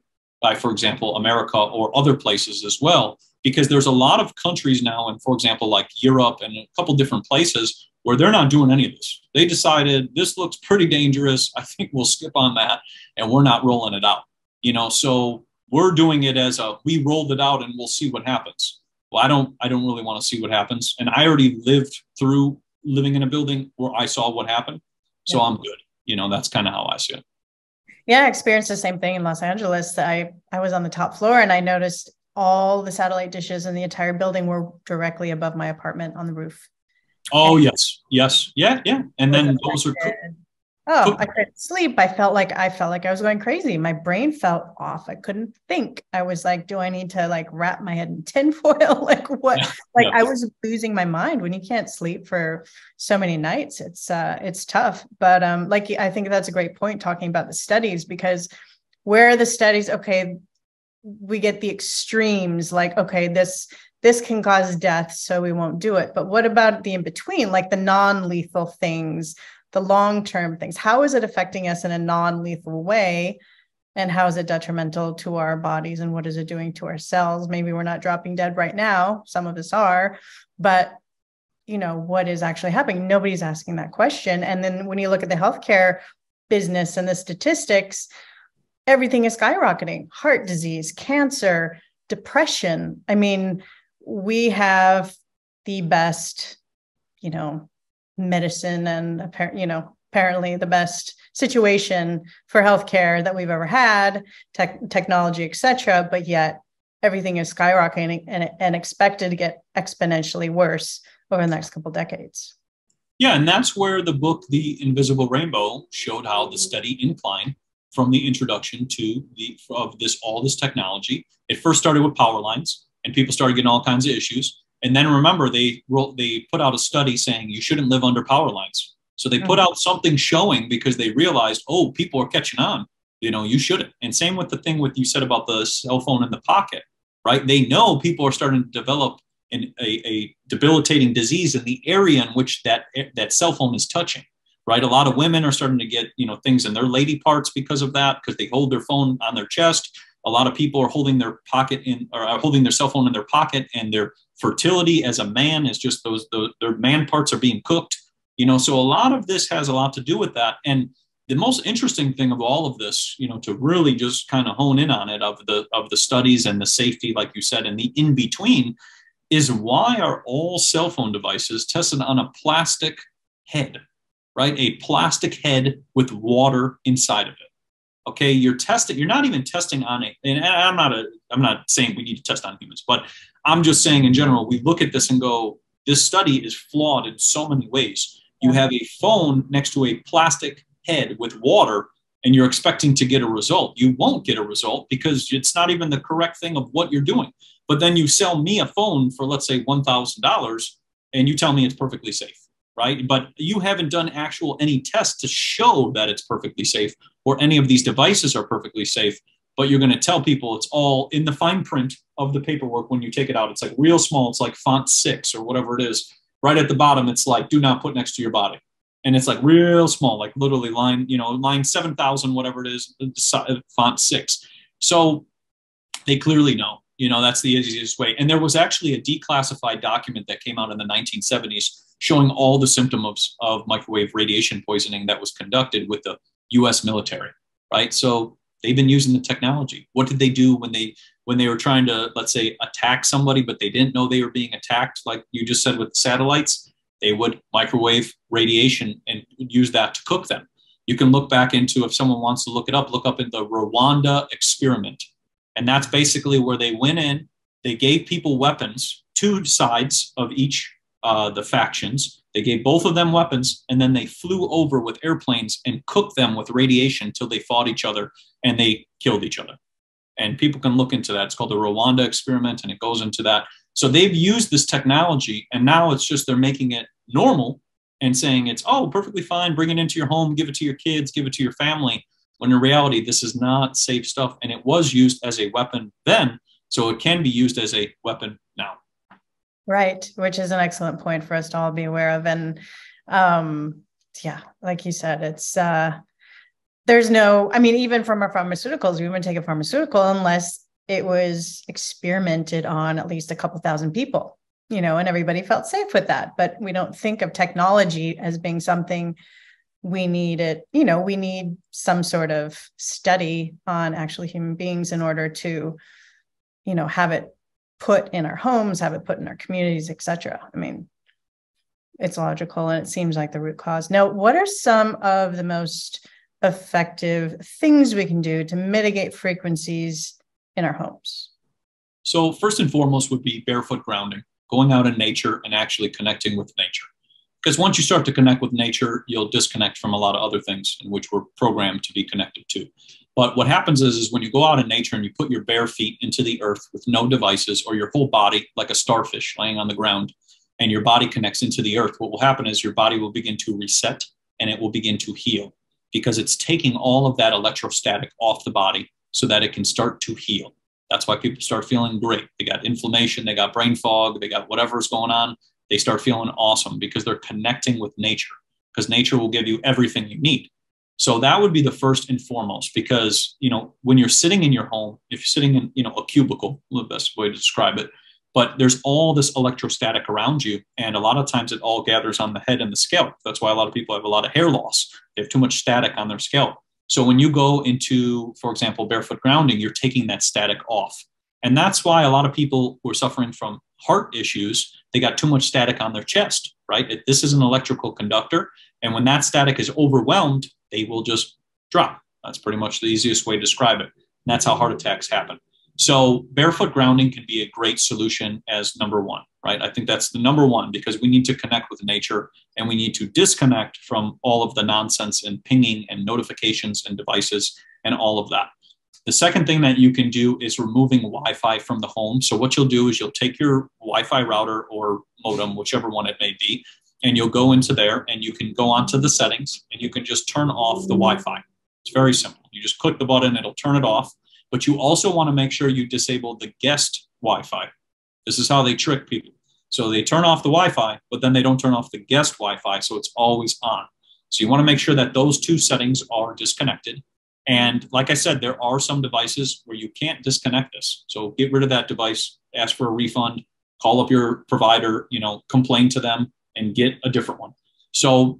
for example, America or other places as well, because there's a lot of countries now, and for example, like Europe and a couple different places where they're not doing any of this. They decided this looks pretty dangerous. I think we'll skip on that and we're not rolling it out. So we're doing it as we rolled it out and we'll see what happens. Well, I don't really want to see what happens. And I already lived through living in a building where I saw what happened. So yeah. I'm good. That's kind of how I see it. Yeah, I experienced the same thing in Los Angeles. I was on the top floor and I noticed all the satellite dishes in the entire building were directly above my apartment on the roof. Oh, and yes. Yeah. And then those are I couldn't sleep. I felt like I was going crazy. My brain felt off. I couldn't think. I was like, do I need to wrap my head in tinfoil? What? Yeah. I was losing my mind. When you can't sleep for so many nights, it's tough. But I think that's a great point talking about the studies, because where are the studies? Okay, we get the extremes, this can cause death, so we won't do it. But what about the in-between, the non-lethal things, the long-term things? How is it affecting us in a non-lethal way? And how is it detrimental to our bodies? And what is it doing to our cells? Maybe we're not dropping dead right now. Some of us are, but what is actually happening? Nobody's asking that question. And then when you look at the healthcare business and the statistics, everything is skyrocketing. Heart disease, cancer, depression. I mean, we have the best, medicine and apparently the best situation for healthcare that we've ever had, technology, etc. But yet everything is skyrocketing and expected to get exponentially worse over the next couple of decades. Yeah, and that's where the book, The Invisible Rainbow, showed how the steady incline from the introduction to all this technology. It first started with power lines, and people started getting all kinds of issues. And then remember, they put out a study saying you shouldn't live under power lines. So they put out something showing, because they realized, people are catching on. You shouldn't. And same with the thing you said about the cell phone in the pocket, right? They know people are starting to develop a debilitating disease in the area in which that cell phone is touching, right? A lot of women are starting to get, things in their lady parts because of that, because they hold their phone on their chest. A lot of people are holding their holding their cell phone in their pocket, and their fertility as a man is just their man parts are being cooked, so a lot of this has a lot to do with that. And the most interesting thing of all of this, to really just kind of hone in on it, of the studies and the safety, like you said, and the in between, is why are all cell phone devices tested on a plastic head, right? A plastic head with water inside of it. Okay, you're not even testing on it. And I'm not saying we need to test on humans, but I'm just saying in general, we look at this and go, this study is flawed in so many ways. You have a phone next to a plastic head with water, and you're expecting to get a result. You won't get a result because it's not even the correct thing of what you're doing. But then you sell me a phone for, let's say, $1,000, and you tell me it's perfectly safe, right? But you haven't done any tests to show that it's perfectly safe, or any of these devices are perfectly safe. But you're going to tell people it's all in the fine print of the paperwork. When you take it out, it's like real small. It's like font 6 or whatever it is. Right at the bottom, it's like, do not put next to your body. And it's like real small, like literally line 7,000, whatever it is, font 6. So they clearly know, that's the easiest way. And there was actually a declassified document that came out in the 1970s showing all the symptoms of microwave radiation poisoning that was conducted with the US military, right? So they've been using the technology. What did they do when they were trying to, let's say, attack somebody, but they didn't know they were being attacked, like you just said with satellites? They would microwave radiation and use that to cook them. You can look back into, if someone wants to look it up, look up in the Rwanda experiment. And that's basically where they went in, they gave people weapons, two sides of each the factions. They gave both of them weapons, and then they flew over with airplanes and cooked them with radiation until they fought each other and they killed each other. And people can look into that. It's called the Rwanda experiment, and it goes into that. So they've used this technology, and now it's just they're making it normal and saying it's, perfectly fine, bring it into your home, give it to your kids, give it to your family. When in reality, this is not safe stuff. And it was used as a weapon then, so it can be used as a weapon now. Right, which is an excellent point for us to all be aware of. And like you said, it's even from our pharmaceuticals, we wouldn't take a pharmaceutical unless it was experimented on at least a couple thousand people, and everybody felt safe with that. But we don't think of technology as being something we need we need some sort of study on actually human beings in order to, have it put in our homes, have it put in our communities, etc. It's logical, and it seems like the root cause. Now, what are some of the most effective things we can do to mitigate frequencies in our homes? So first and foremost would be barefoot grounding, going out in nature and actually connecting with nature. Because once you start to connect with nature, you'll disconnect from a lot of other things in which we're programmed to be connected to. But what happens is when you go out in nature and you put your bare feet into the earth with no devices, or your whole body like a starfish laying on the ground, and your body connects into the earth, what will happen is your body will begin to reset and it will begin to heal, because it's taking all of that electrostatic off the body so that it can start to heal. That's why people start feeling great. They got inflammation, they got brain fog, they got whatever's going on. They start feeling awesome because they're connecting with nature, because nature will give you everything you need. So that would be the first and foremost, because, when you're sitting in your home, if you're sitting in, a cubicle, the best way to describe it, but there's all this electrostatic around you. And a lot of times it all gathers on the head and the scalp. That's why a lot of people have a lot of hair loss. They have too much static on their scalp. So when you go into, for example, barefoot grounding, you're taking that static off. And that's why a lot of people who are suffering from heart issues, they got too much static on their chest, right? This is an electrical conductor. And when that static is overwhelmed, they will just drop. That's pretty much the easiest way to describe it. And that's how heart attacks happen. So barefoot grounding can be a great solution as number one, right? I think that's the number one, because we need to connect with nature and we need to disconnect from all of the nonsense and pinging and notifications and devices and all of that. The second thing that you can do is removing Wi-Fi from the home. So what you'll do is you'll take your Wi-Fi router or modem, whichever one it may be, and you'll go into there and you can go onto the settings and you can just turn off the Wi-Fi. It's very simple. You just click the button, it'll turn it off. But you also want to make sure you disable the guest Wi-Fi. This is how they trick people. So they turn off the Wi-Fi, but then they don't turn off the guest Wi-Fi, so it's always on. So you want to make sure that those two settings are disconnected. And like I said, there are some devices where you can't disconnect this. So get rid of that device, ask for a refund, call up your provider, complain to them and get a different one. So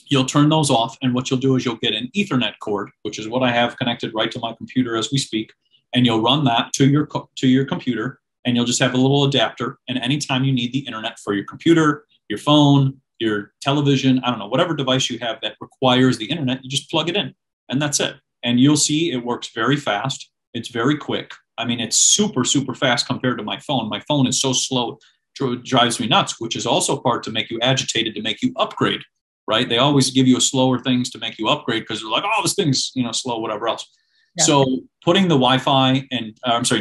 you'll turn those off. And what you'll do is you'll get an Ethernet cord, which is what I have connected right to my computer as we speak. And you'll run that to your computer, and you'll just have a little adapter. And anytime you need the internet for your computer, your phone, your television, I don't know, whatever device you have that requires the internet, you just plug it in and that's it. And you'll see it works very fast. It's very quick. I mean, it's super, super fast compared to my phone. My phone is so slow, it drives me nuts, which is also part to make you agitated, to make you upgrade, right? They always give you slower things to make you upgrade because they're like, oh, this thing's, slow, whatever else. Yeah. So putting the Wi-Fi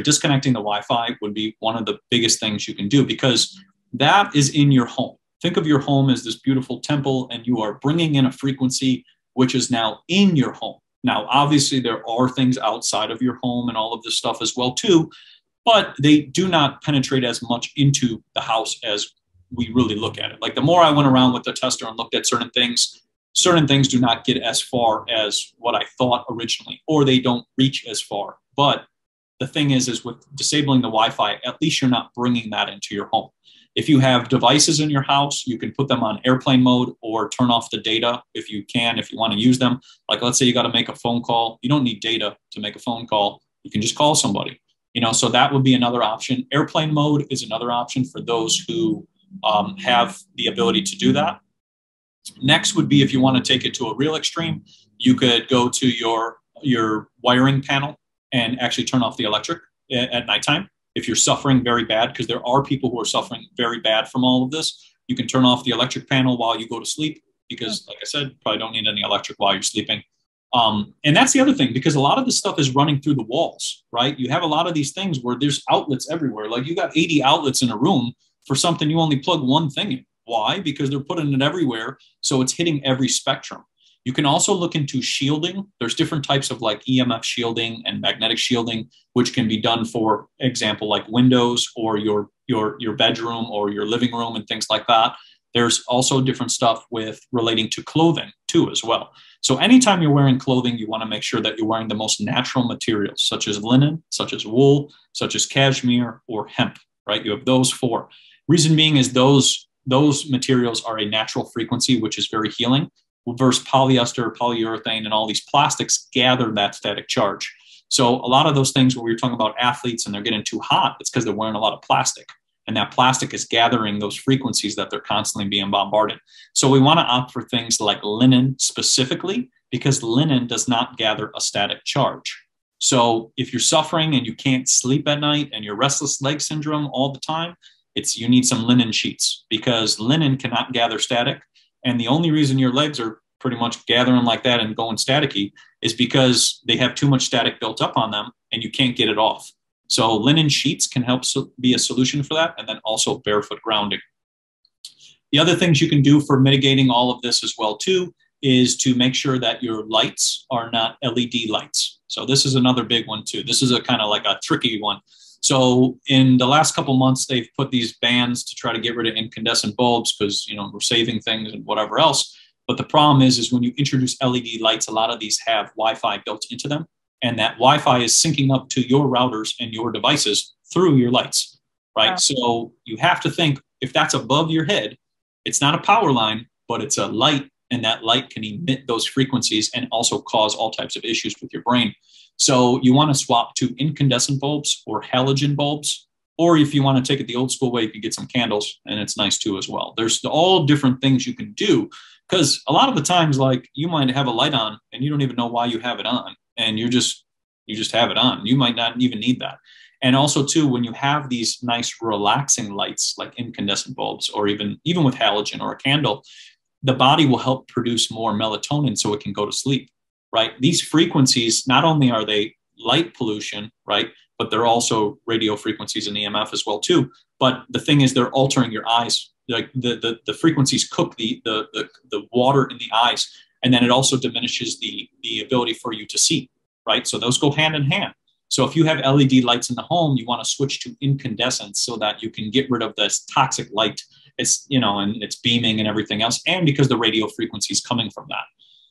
disconnecting the Wi-Fi would be one of the biggest things you can do, because that is in your home. Think of your home as this beautiful temple, and you are bringing in a frequency which is now in your home. Now, obviously, there are things outside of your home and all of this stuff as well, too, but they do not penetrate as much into the house as we really look at it. Like the more I went around with the tester and looked at certain things do not get as far as what I thought originally, or they don't reach as far. But the thing is with disabling the Wi-Fi, at least you're not bringing that into your home. If you have devices in your house, you can put them on airplane mode or turn off the data if you want to use them. Like, let's say you got to make a phone call. You don't need data to make a phone call. You can just call somebody, so that would be another option. Airplane mode is another option for those who have the ability to do that. Next would be, if you want to take it to a real extreme, you could go to your wiring panel and actually turn off the electric at nighttime. If you're suffering very bad, because there are people who are suffering very bad from all of this, you can turn off the electric panel while you go to sleep, because like I said, probably don't need any electric while you're sleeping. And that's the other thing, because a lot of this stuff is running through the walls, right? You have a lot of these things where there's outlets everywhere. Like you got 80 outlets in a room for something you only plug one thing in. Why? Because they're putting it everywhere. So it's hitting every spectrum. You can also look into shielding. There's different types of like EMF shielding and magnetic shielding, which can be done, for example, like windows or your bedroom or your living room and things like that. There's also different stuff relating to clothing too as well. So anytime you're wearing clothing, you want to make sure that you're wearing the most natural materials, such as linen, such as wool, such as cashmere or hemp, right? You have those four. Reason being is those materials are a natural frequency, which is very healing, versus polyester, polyurethane, and all these plastics gather that static charge. So a lot of those things where we're talking about athletes and they're getting too hot, it's because they're wearing a lot of plastic. And that plastic is gathering those frequencies that they're constantly being bombarded. So we want to opt for things like linen specifically, because linen does not gather a static charge. So if you're suffering and you can't sleep at night and you're restless leg syndrome all the time, you need some linen sheets, because linen cannot gather static. And the only reason your legs are pretty much gathering like that and going staticky is because they have too much static built up on them and you can't get it off. So linen sheets can help be a solution for that, and then also barefoot grounding. The other things you can do for mitigating all of this as well too is to make sure that your lights are not LED lights. So this is another big one too. This is a kind of like a tricky one. So in the last couple months, they've put these bans to try to get rid of incandescent bulbs because, we're saving things and whatever else. But the problem is when you introduce LED lights, a lot of these have Wi-Fi built into them. And that Wi-Fi is syncing up to your routers and your devices through your lights, right? Wow. So you have to think, if that's above your head, it's not a power line, but it's a light, and that light can emit those frequencies and also cause all types of issues with your brain. So you want to swap to incandescent bulbs or halogen bulbs, or if you want to take it the old school way, you can get some candles, and it's nice too as well. There's all different things you can do, because a lot of the times, like, you might have a light on and you don't even know why you have it on, and you just have it on. You might not even need that. And also too, when you have these nice relaxing lights like incandescent bulbs, or even with halogen or a candle, the body will help produce more melatonin so it can go to sleep, right? These frequencies, not only are they light pollution, right, but they're also radio frequencies and EMF as well too. But the thing is, they're altering your eyes. Like the frequencies cook the water in the eyes, and then it also diminishes the ability for you to see, right? So those go hand in hand. So if you have LED lights in the home, you want to switch to incandescent so that you can get rid of this toxic light. It's, and it's beaming and everything else. And because the radio frequency is coming from that.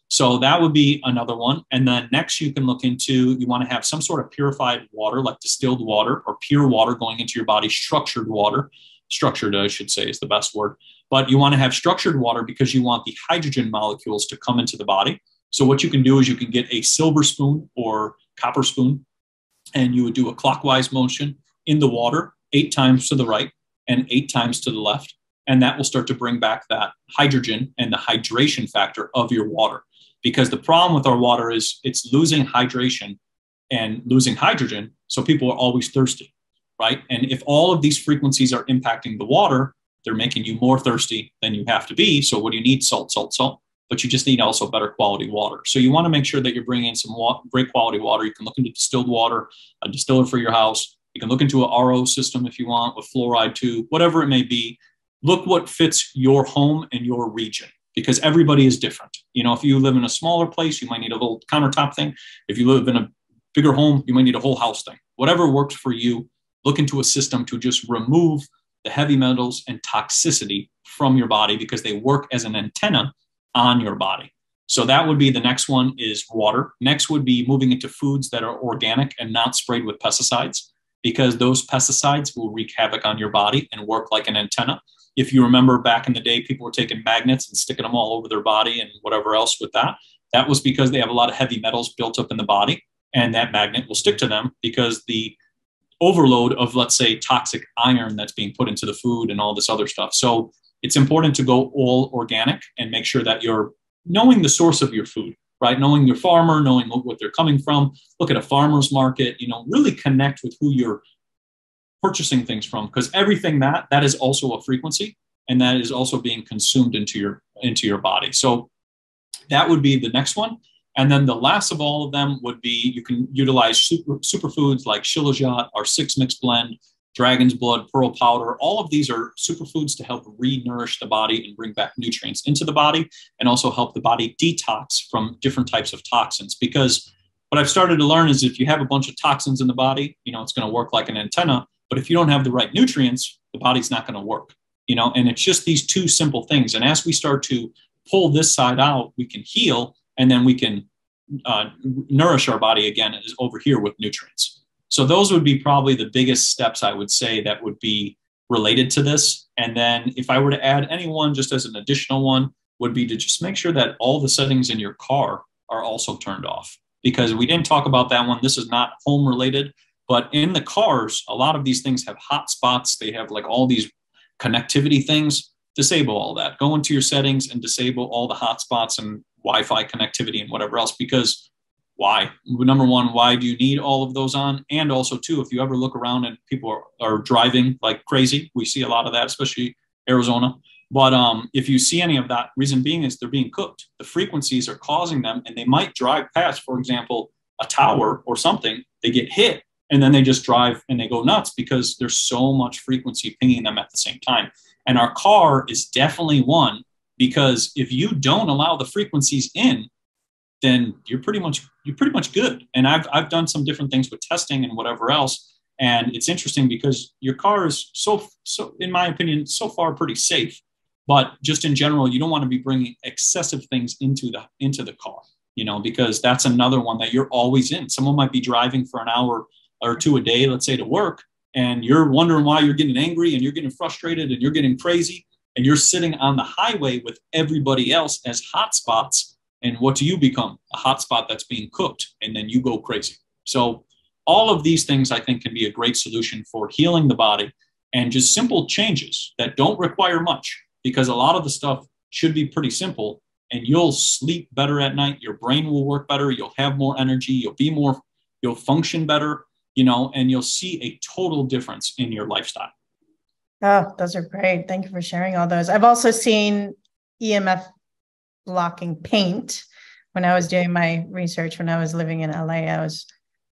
So that would be another one. And then next you can look into, you want to have some sort of purified water, like distilled water or pure water going into your body, structured water. Structured, I should say, is the best word. But you want to have structured water because you want the hydrogen molecules to come into the body. So what you can do is you can get a silver spoon or copper spoon, and you would do a clockwise motion in the water 8 times to the right and 8 times to the left. And that will start to bring back that hydrogen and the hydration factor of your water. Because the problem with our water is it's losing hydration and losing hydrogen. So people are always thirsty, right? And if all of these frequencies are impacting the water, they're making you more thirsty than you have to be. So what do you need? Salt, salt, salt. But you just need also better quality water. So you want to make sure that you're bringing in some great quality water. You can look into distilled water, a distiller for your house. You can look into an RO system if you want with fluoride too, whatever it may be. Look what fits your home and your region, because everybody is different. If you live in a smaller place, you might need a little countertop thing. If you live in a bigger home, you might need a whole house thing. Whatever works for you, look into a system to just remove the heavy metals and toxicity from your body because they work as an antenna on your body. So that would be the next one is water. Next would be moving into foods that are organic and not sprayed with pesticides, because those pesticides will wreak havoc on your body and work like an antenna. If you remember back in the day, people were taking magnets and sticking them all over their body and whatever else with that. That was because they have a lot of heavy metals built up in the body, and that magnet will stick to them because the overload of, let's say, toxic iron that's being put into the food and all this other stuff. So it's important to go all organic and make sure that you're knowing the source of your food, right? Knowing your farmer, knowing what they're coming from. Look at a farmer's market, really connect with who you're purchasing things from, because everything that is also a frequency, and that is also being consumed into your body. So that would be the next one. And then the last of all of them would be, you can utilize superfoods like shilajit, our 6-mix blend, dragon's blood, pearl powder. All of these are superfoods to help re-nourish the body and bring back nutrients into the body, and also help the body detox from different types of toxins. Because what I've started to learn is if you have a bunch of toxins in the body, it's going to work like an antenna. But if you don't have the right nutrients, the body's not going to work, and it's just these 2 simple things. And as we start to pull this side out, we can heal, and then we can nourish our body again over here with nutrients. So those would be probably the biggest steps I would say that would be related to this. And then if I were to add any one, just as an additional one, would be to just make sure that all the settings in your car are also turned off, because we didn't talk about that one. This is not home related, but in the cars, a lot of these things have hotspots. They have like all these connectivity things. Disable all that. Go into your settings and disable all the hotspots and Wi-Fi connectivity and whatever else, because why? Number one, why do you need all of those on? And also, too, if you ever look around and people are driving like crazy, we see a lot of that, especially Arizona. But if you see any of that, reason being is they're being cooked. The frequencies are causing them, and they might drive past, for example, a tower or something. They get hit, and then they just drive and they go nuts because there's so much frequency pinging them at the same time. And our car is definitely one, because if you don't allow the frequencies in, then you're pretty much good. And I've done some different things with testing and whatever else. And it's interesting because your car is so in my opinion, so far pretty safe. But just in general, you don't want to be bringing excessive things into the car, because that's another one that you're always in. Someone might be driving for an hour or 2 a day, let's say, to work, and you're wondering why you're getting angry and you're getting frustrated and you're getting crazy, and you're sitting on the highway with everybody else as hotspots. And what do you become? A hotspot that's being cooked, and then you go crazy. So all of these things, I think, can be a great solution for healing the body, and just simple changes that don't require much, because a lot of the stuff should be pretty simple, and you'll sleep better at night. Your brain will work better. You'll have more energy. You'll function better, and you'll see a total difference in your lifestyle. Oh, those are great. Thank you for sharing all those. I've also seen EMF blocking paint. When I was doing my research, when I was living in LA, I was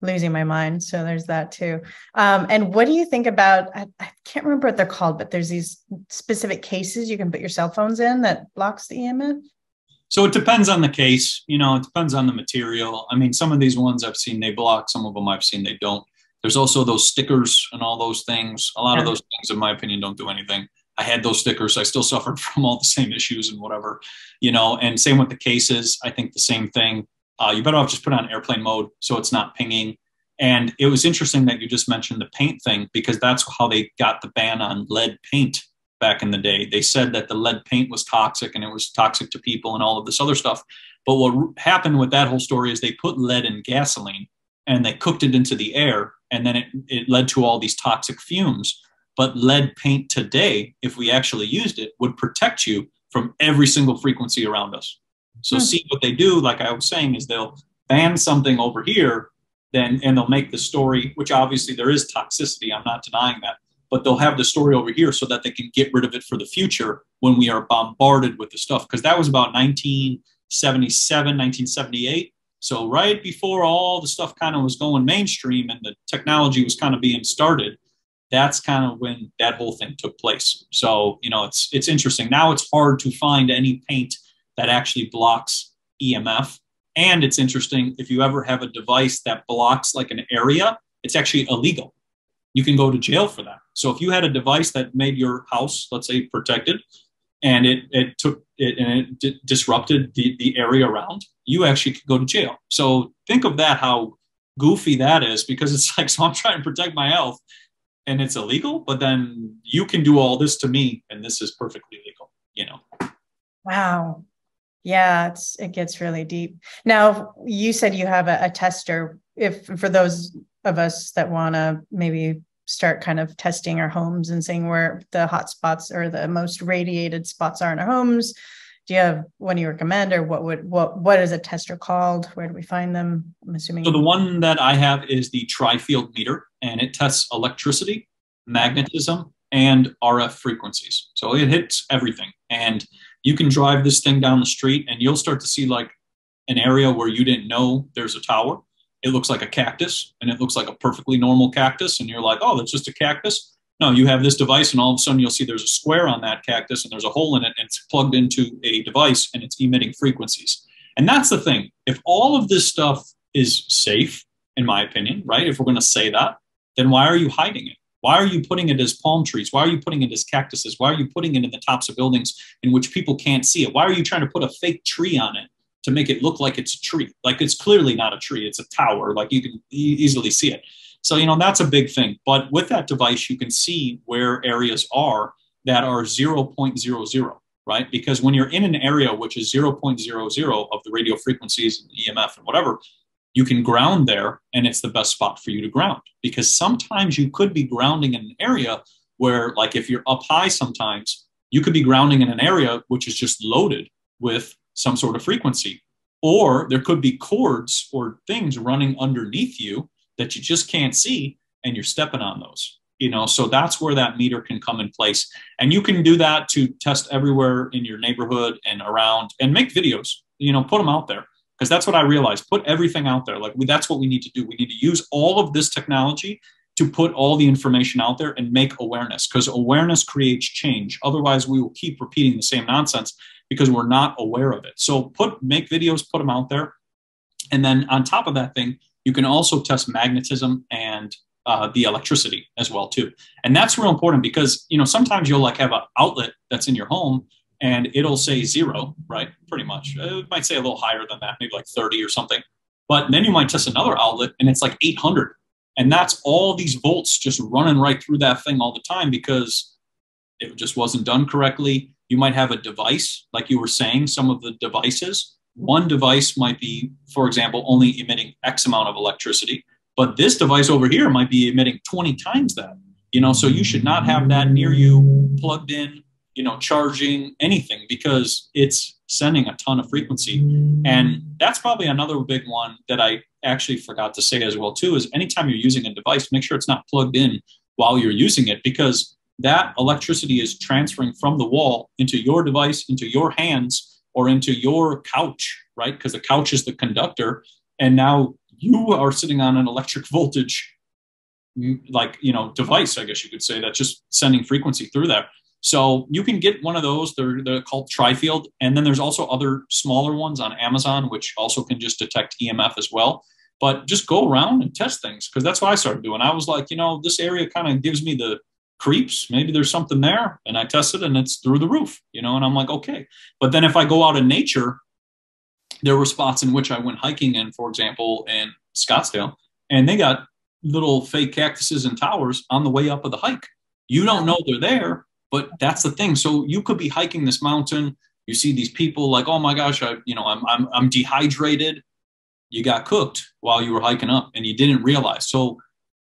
losing my mind. So there's that too. And what do you think about, I can't remember what they're called, but there's these specific cases you can put your cell phones in that blocks the EMF? So it depends on the case, you know, it depends on the material. I mean, some of these ones I've seen they block, some of them I've seen they don't. There's also those stickers and all those things. A lot of those things, in my opinion, don't do anything. I had those stickers. I still suffered from all the same issues and whatever, you know, and same with the cases. I think the same thing. You better off just put it on airplane mode so it's not pinging. And it was interesting that you just mentioned the paint thing, because that's how they got the ban on lead paint back in the day. They said that the lead paint was toxic and it was toxic to people and all of this other stuff. But what happened with that whole story is they put lead in gasoline and they cooked it into the air, and then it led to all these toxic fumes. But lead paint today, if we actually used it, would protect you from every single frequency around us. So see what they do, like I was saying, is they'll ban something over here, and they'll make the story, which obviously there is toxicity, I'm not denying that, but they'll have the story over here so that they can get rid of it for the future when we are bombarded with the stuff. Because that was about 1977, 1978. So right before all the stuff kind of was going mainstream and the technology was kind of being started, that's kind of when that whole thing took place. So, you know, it's interesting. Now it's hard to find any paint that actually blocks EMF. And it's interesting, if you ever have a device that blocks like an area, it's actually illegal. You can go to jail for that. So if you had a device that made your house, let's say, protected, and it disrupted the area around, you actually could go to jail. So think of that, how goofy that is, because it's like, so I'm trying to protect my health and it's illegal, but then you can do all this to me and this is perfectly legal, you know? Wow. Yeah, it gets really deep. Now, you said you have a tester. If for those of us that want to maybe start kind of testing our homes and seeing where the hot spots or the most radiated spots are in our homes, do you have one you recommend, or what is a tester called? Where do we find them? I'm assuming. So the one that I have is the tri-field meter, and it tests electricity, magnetism, and RF frequencies. So it hits everything. And you can drive this thing down the street and you'll start to see like an area where you didn't know there's a tower. It looks like a cactus, and it looks like a perfectly normal cactus. And you're like, oh, that's just a cactus. No, you have this device and all of a sudden you'll see there's a square on that cactus and there's a hole in it and it's plugged into a device and it's emitting frequencies. And that's the thing. If all of this stuff is safe, in my opinion, right? If we're going to say that, then why are you hiding it? Why are you putting it as palm trees? Why are you putting it as cactuses? Why are you putting it in the tops of buildings in which people can't see it? Why are you trying to put a fake tree on it to make it look like it's a tree? Like, it's clearly not a tree. It's a tower. Like, you can easily see it. So, you know, that's a big thing. But with that device, you can see where areas are that are 0.00, right? Because when you're in an area which is 0.00 of the radio frequencies and EMF and whatever, you can ground there, and it's the best spot for you to ground. Because sometimes you could be grounding in an area where, like, if you're up high sometimes, you could be grounding in an area which is just loaded with some sort of frequency. Or there could be cords or things running underneath you that you just can't see, and you're stepping on those, you know? So that's where that meter can come in place. And you can do that to test everywhere in your neighborhood and around, and make videos, you know, put them out there. Because that's what I realized, put everything out there. Like, that's what we need to do. We need to use all of this technology to put all the information out there and make awareness, because awareness creates change. Otherwise, we will keep repeating the same nonsense because we're not aware of it. So make videos, put them out there. And then on top of that thing, you can also test magnetism and the electricity as well too. And that's real important because, you know, sometimes you'll like have an outlet that's in your home and it'll say 0, right? Pretty much. It might say a little higher than that, maybe like 30 or something. But then you might test another outlet and it's like 800. And that's all these volts just running right through that thing all the time because it just wasn't done correctly. You might have a device, like you were saying, some of the devices. One device might be, for example, only emitting X amount of electricity, but this device over here might be emitting 20 times that, you know, so you should not have that near you, plugged in, you know, charging anything, because it's sending a ton of frequency. And that's probably another big one that I actually forgot to say as well too, is anytime you're using a device, make sure it's not plugged in while you're using it, because that electricity is transferring from the wall into your device, into your hands, or into your couch, right? Because the couch is the conductor. And now you are sitting on an electric voltage, like, you know, device, I guess you could say, that's just sending frequency through there. So you can get one of those. They're called Trifield. And then there's also other smaller ones on Amazon, which also can just detect EMF as well. But just go around and test things, because that's what I started doing. I was like, this area kind of gives me the creeps. Maybe there's something there. And I tested and it's through the roof, and I'm like, okay. But then if I go out in nature, there were spots in which I went hiking in, for example, in Scottsdale, and they got little fake cactuses and towers on the way up of the hike. You don't know they're there, but that's the thing. So you could be hiking this mountain. You see these people like, oh my gosh, I'm dehydrated. You got cooked while you were hiking up and you didn't realize. So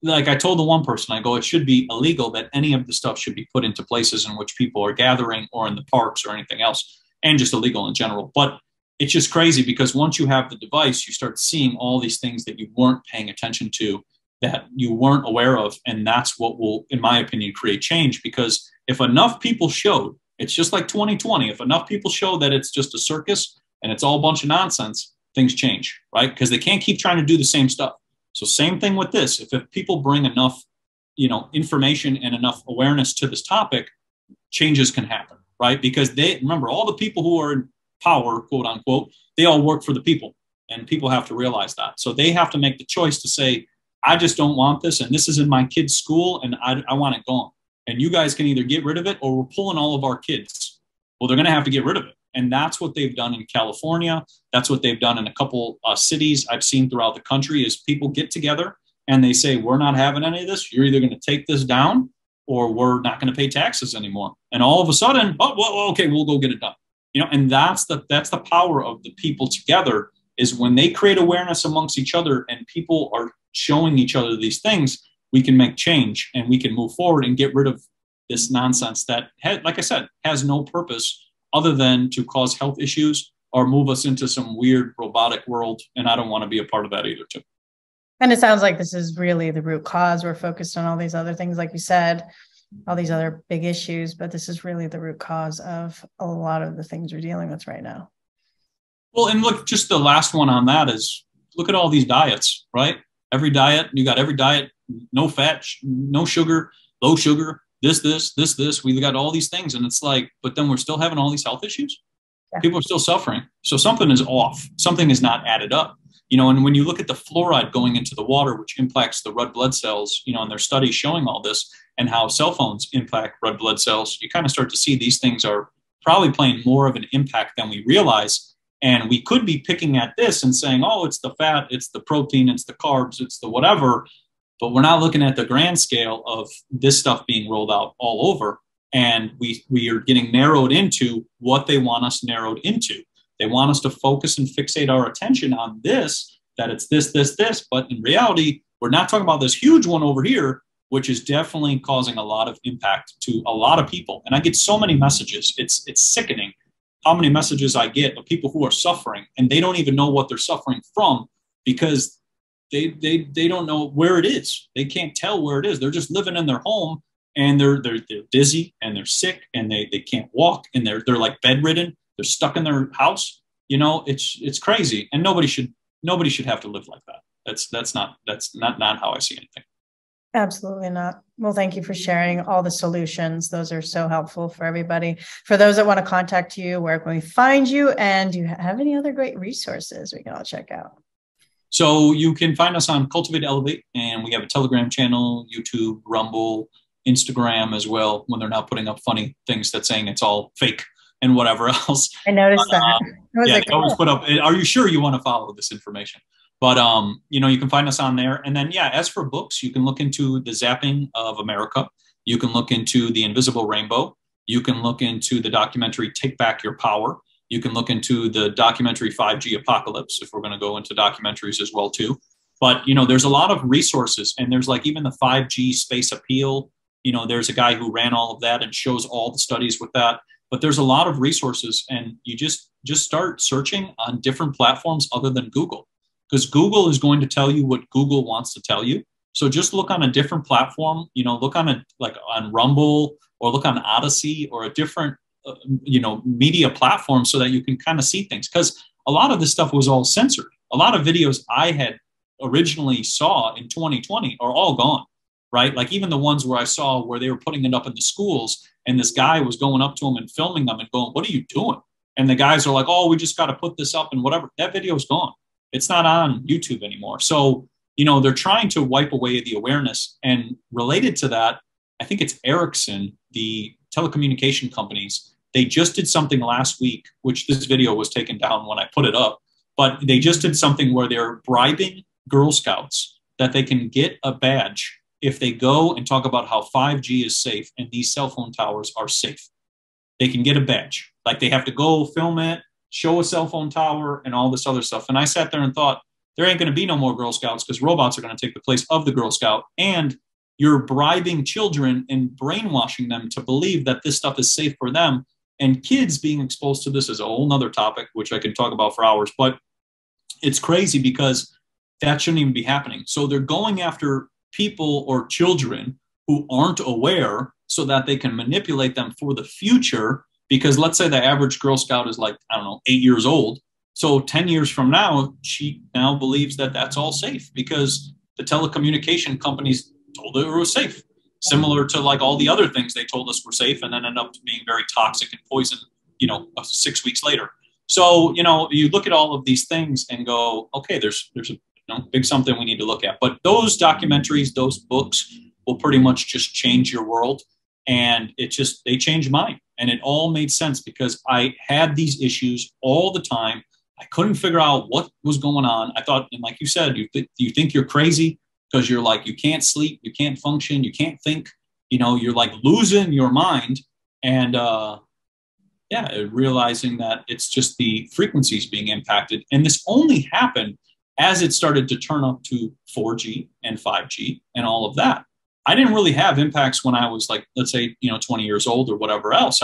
like I told the one person, I go, it should be illegal that any of the stuff should be put into places in which people are gathering or in the parks or anything else, and just illegal in general. But it's just crazy, because once you have the device, you start seeing all these things that you weren't paying attention to, that you weren't aware of. And that's what will, in my opinion, create change. Because if enough people showed, it's just like 2020, if enough people show that it's just a circus and it's all a bunch of nonsense, things change, right? Because they can't keep trying to do the same stuff. So same thing with this. If people bring enough, information and enough awareness to this topic, changes can happen, right? Because remember, all the people who are in power, quote unquote, they all work for the people, and people have to realize that. So they have to make the choice to say, I just don't want this, and this is in my kid's school, and I want it gone. And you guys can either get rid of it, or we're pulling all of our kids. Well, they're going to have to get rid of it. And that's what they've done in California. That's what they've done in a couple cities I've seen throughout the country, is people get together and they say, we're not having any of this. You're either going to take this down, or we're not going to pay taxes anymore. And all of a sudden, okay, we'll go get it done. And that's the power of the people together, is when they create awareness amongst each other and people are showing each other these things, we can make change and we can move forward and get rid of this nonsense that, like I said, has no purpose other than to cause health issues or move us into some weird robotic world. And I don't want to be a part of that either, too. And it sounds like this is really the root cause. We're focused on all these other things, like you said, all these other big issues, but this is really the root cause of a lot of the things we're dealing with right now. Well, and look, just the last one on that is, look at all these diets, right? Every diet, no fat, no sugar, low sugar, this. We got all these things. And it's like, but then we're still having all these health issues. Yeah. People are still suffering. So something is off. Something is not added up. And when you look at the fluoride going into the water, which impacts the red blood cells, and there's studies showing all this, and how cell phones impact red blood cells, you kind of start to see these things are probably playing more of an impact than we realize. And we could be picking at this and saying, oh, it's the fat, it's the protein, it's the carbs, it's the whatever. But we're not looking at the grand scale of this stuff being rolled out all over. And we are getting narrowed into what they want us narrowed into. They want us to focus and fixate our attention on this, that it's this. But in reality, we're not talking about this huge one over here, which is definitely causing a lot of impact to a lot of people. And I get so many messages. It's sickening how many messages I get of people who are suffering, and they don't even know what they're suffering from, because they don't know where it is. They can't tell where it is. They're just living in their home, and they're dizzy, and they're sick, and they can't walk, and they're like bedridden. They're stuck in their house. It's crazy, and nobody should have to live like that. That's not how I see anything. Absolutely not. Well, thank you for sharing all the solutions. Those are so helpful for everybody. For those that want to contact you, where can we find you? And do you have any other great resources we can all check out? So you can find us on Cultivate Elevate, and we have a Telegram channel, YouTube, Rumble, Instagram as well, when they're not putting up funny things that's saying it's all fake and whatever else. I noticed that. They always put up, are you sure you want to follow this information? But, you can find us on there. And then, as for books, you can look into The Zapping of America. You can look into The Invisible Rainbow. You can look into the documentary Take Back Your Power. You can look into the documentary 5G Apocalypse, if we're going to go into documentaries as well, too. But, there's a lot of resources. And there's like even the 5G Space Appeal. There's a guy who ran all of that and shows all the studies with that. But there's a lot of resources. And you just start searching on different platforms other than Google. Because Google is going to tell you what Google wants to tell you. So just look on a different platform, look on on Rumble, or look on Odyssey, or a different, media platform, so that you can kind of see things. Because a lot of this stuff was all censored. A lot of videos I had originally saw in 2020 are all gone. right? Like even the ones where I saw where they were putting it up in the schools and this guy was going up to them and filming them and going, what are you doing? And the guys are like, oh, we just got to put this up and whatever. That video is gone. It's not on YouTube anymore. So, they're trying to wipe away the awareness. And related to that, I think it's Ericsson, the telecommunication companies. They just did something last week, which this video was taken down when I put it up, but they just did something where they're bribing Girl Scouts that they can get a badge if they go and talk about how 5G is safe and these cell phone towers are safe. They can get a badge. Like they have to go film it, show a cell phone tower and all this other stuff. And I sat there and thought, there ain't going to be no more Girl Scouts because robots are going to take the place of the Girl Scout. And you're bribing children and brainwashing them to believe that this stuff is safe for them. And kids being exposed to this is a whole nother topic, which I can talk about for hours. But it's crazy because that shouldn't even be happening. So they're going after people or children who aren't aware so that they can manipulate them for the future. Because let's say the average Girl Scout is like, 8 years old. So 10 years from now, she now believes that that's all safe because the telecommunication companies told her it was safe, similar to like all the other things they told us were safe and then end up being very toxic and poison, 6 weeks later. So, you look at all of these things and go, okay, there's a big something we need to look at. But those documentaries, those books will pretty much just change your world. And they changed mine. And it all made sense because I had these issues all the time. I couldn't figure out what was going on. I thought, and like you said, you think you're crazy because you're like, you can't sleep, you can't function, you can't think, you're like losing your mind. And realizing that it's just the frequencies being impacted. And this only happened as it started to turn up to 4G and 5G and all of that. I didn't really have impacts when I was like, let's say, 20 years old or whatever else.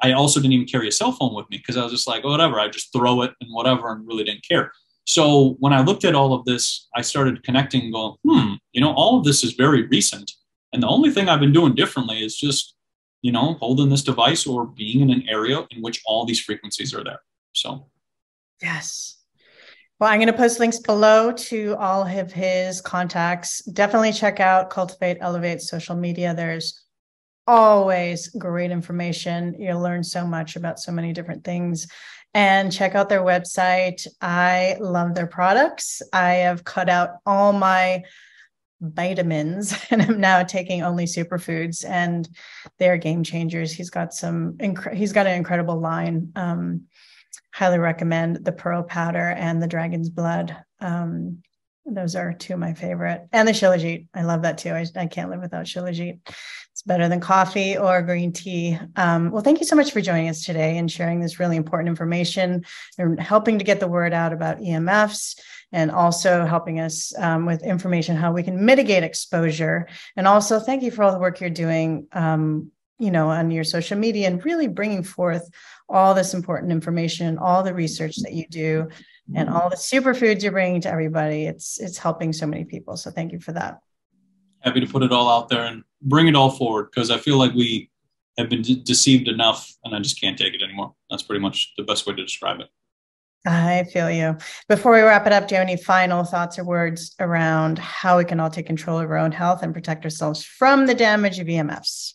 I also didn't even carry a cell phone with me because I was just like, whatever, I just throw it and whatever and really didn't care. So when I looked at all of this, I started connecting and going, all of this is very recent. And the only thing I've been doing differently is just, holding this device or being in an area in which all these frequencies are there. So. Yes. Well, I'm going to post links below to all of his contacts. Definitely check out Cultivate, Elevate social media. There's always great information. You'll learn so much about so many different things. And check out their website. I love their products. I have cut out all my vitamins and I'm now taking only superfoods, and they're game changers. He's got an incredible line. Highly recommend the Pearl Powder and the Dragon's Blood. Those are two of my favorite. And the Shilajit. I love that too. I can't live without Shilajit. It's better than coffee or green tea. Well, thank you so much for joining us today and sharing this really important information and helping to get the word out about EMFs, and also helping us with information how we can mitigate exposure. And also thank you for all the work you're doing on your social media and really bringing forth all this important information, all the research that you do, and all the superfoods you're bringing to everybody. It's helping so many people. So thank you for that. Happy to put it all out there and bring it all forward because I feel like we have been deceived enough and I just can't take it anymore. That's pretty much the best way to describe it. I feel you. Before we wrap it up, do you have any final thoughts or words around how we can all take control of our own health and protect ourselves from the damage of EMFs?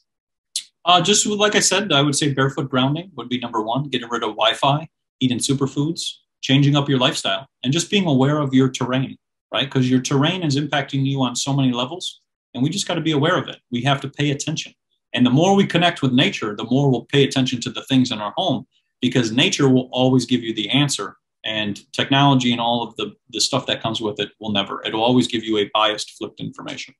Just like I said, I would say barefoot grounding would be number one. Getting rid of Wi-Fi, eating superfoods, changing up your lifestyle, and just being aware of your terrain, right? Because your terrain is impacting you on so many levels, and we just got to be aware of it. We have to pay attention. And the more we connect with nature, the more we'll pay attention to the things in our home, because nature will always give you the answer. And technology and all of the stuff that comes with it will never. It'll always give you a biased, flipped information.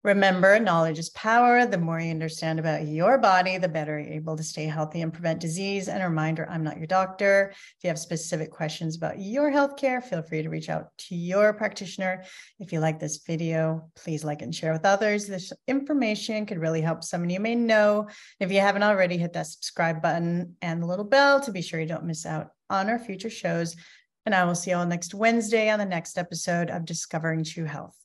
Remember, knowledge is power. The more you understand about your body, the better you're able to stay healthy and prevent disease. And a reminder, I'm not your doctor. If you have specific questions about your healthcare, feel free to reach out to your practitioner. If you like this video, please like and share with others. This information could really help someone you may know. If you haven't already, hit that subscribe button and the little bell to be sure you don't miss out on our future shows. And I will see you all next Wednesday on the next episode of Discovering True Health.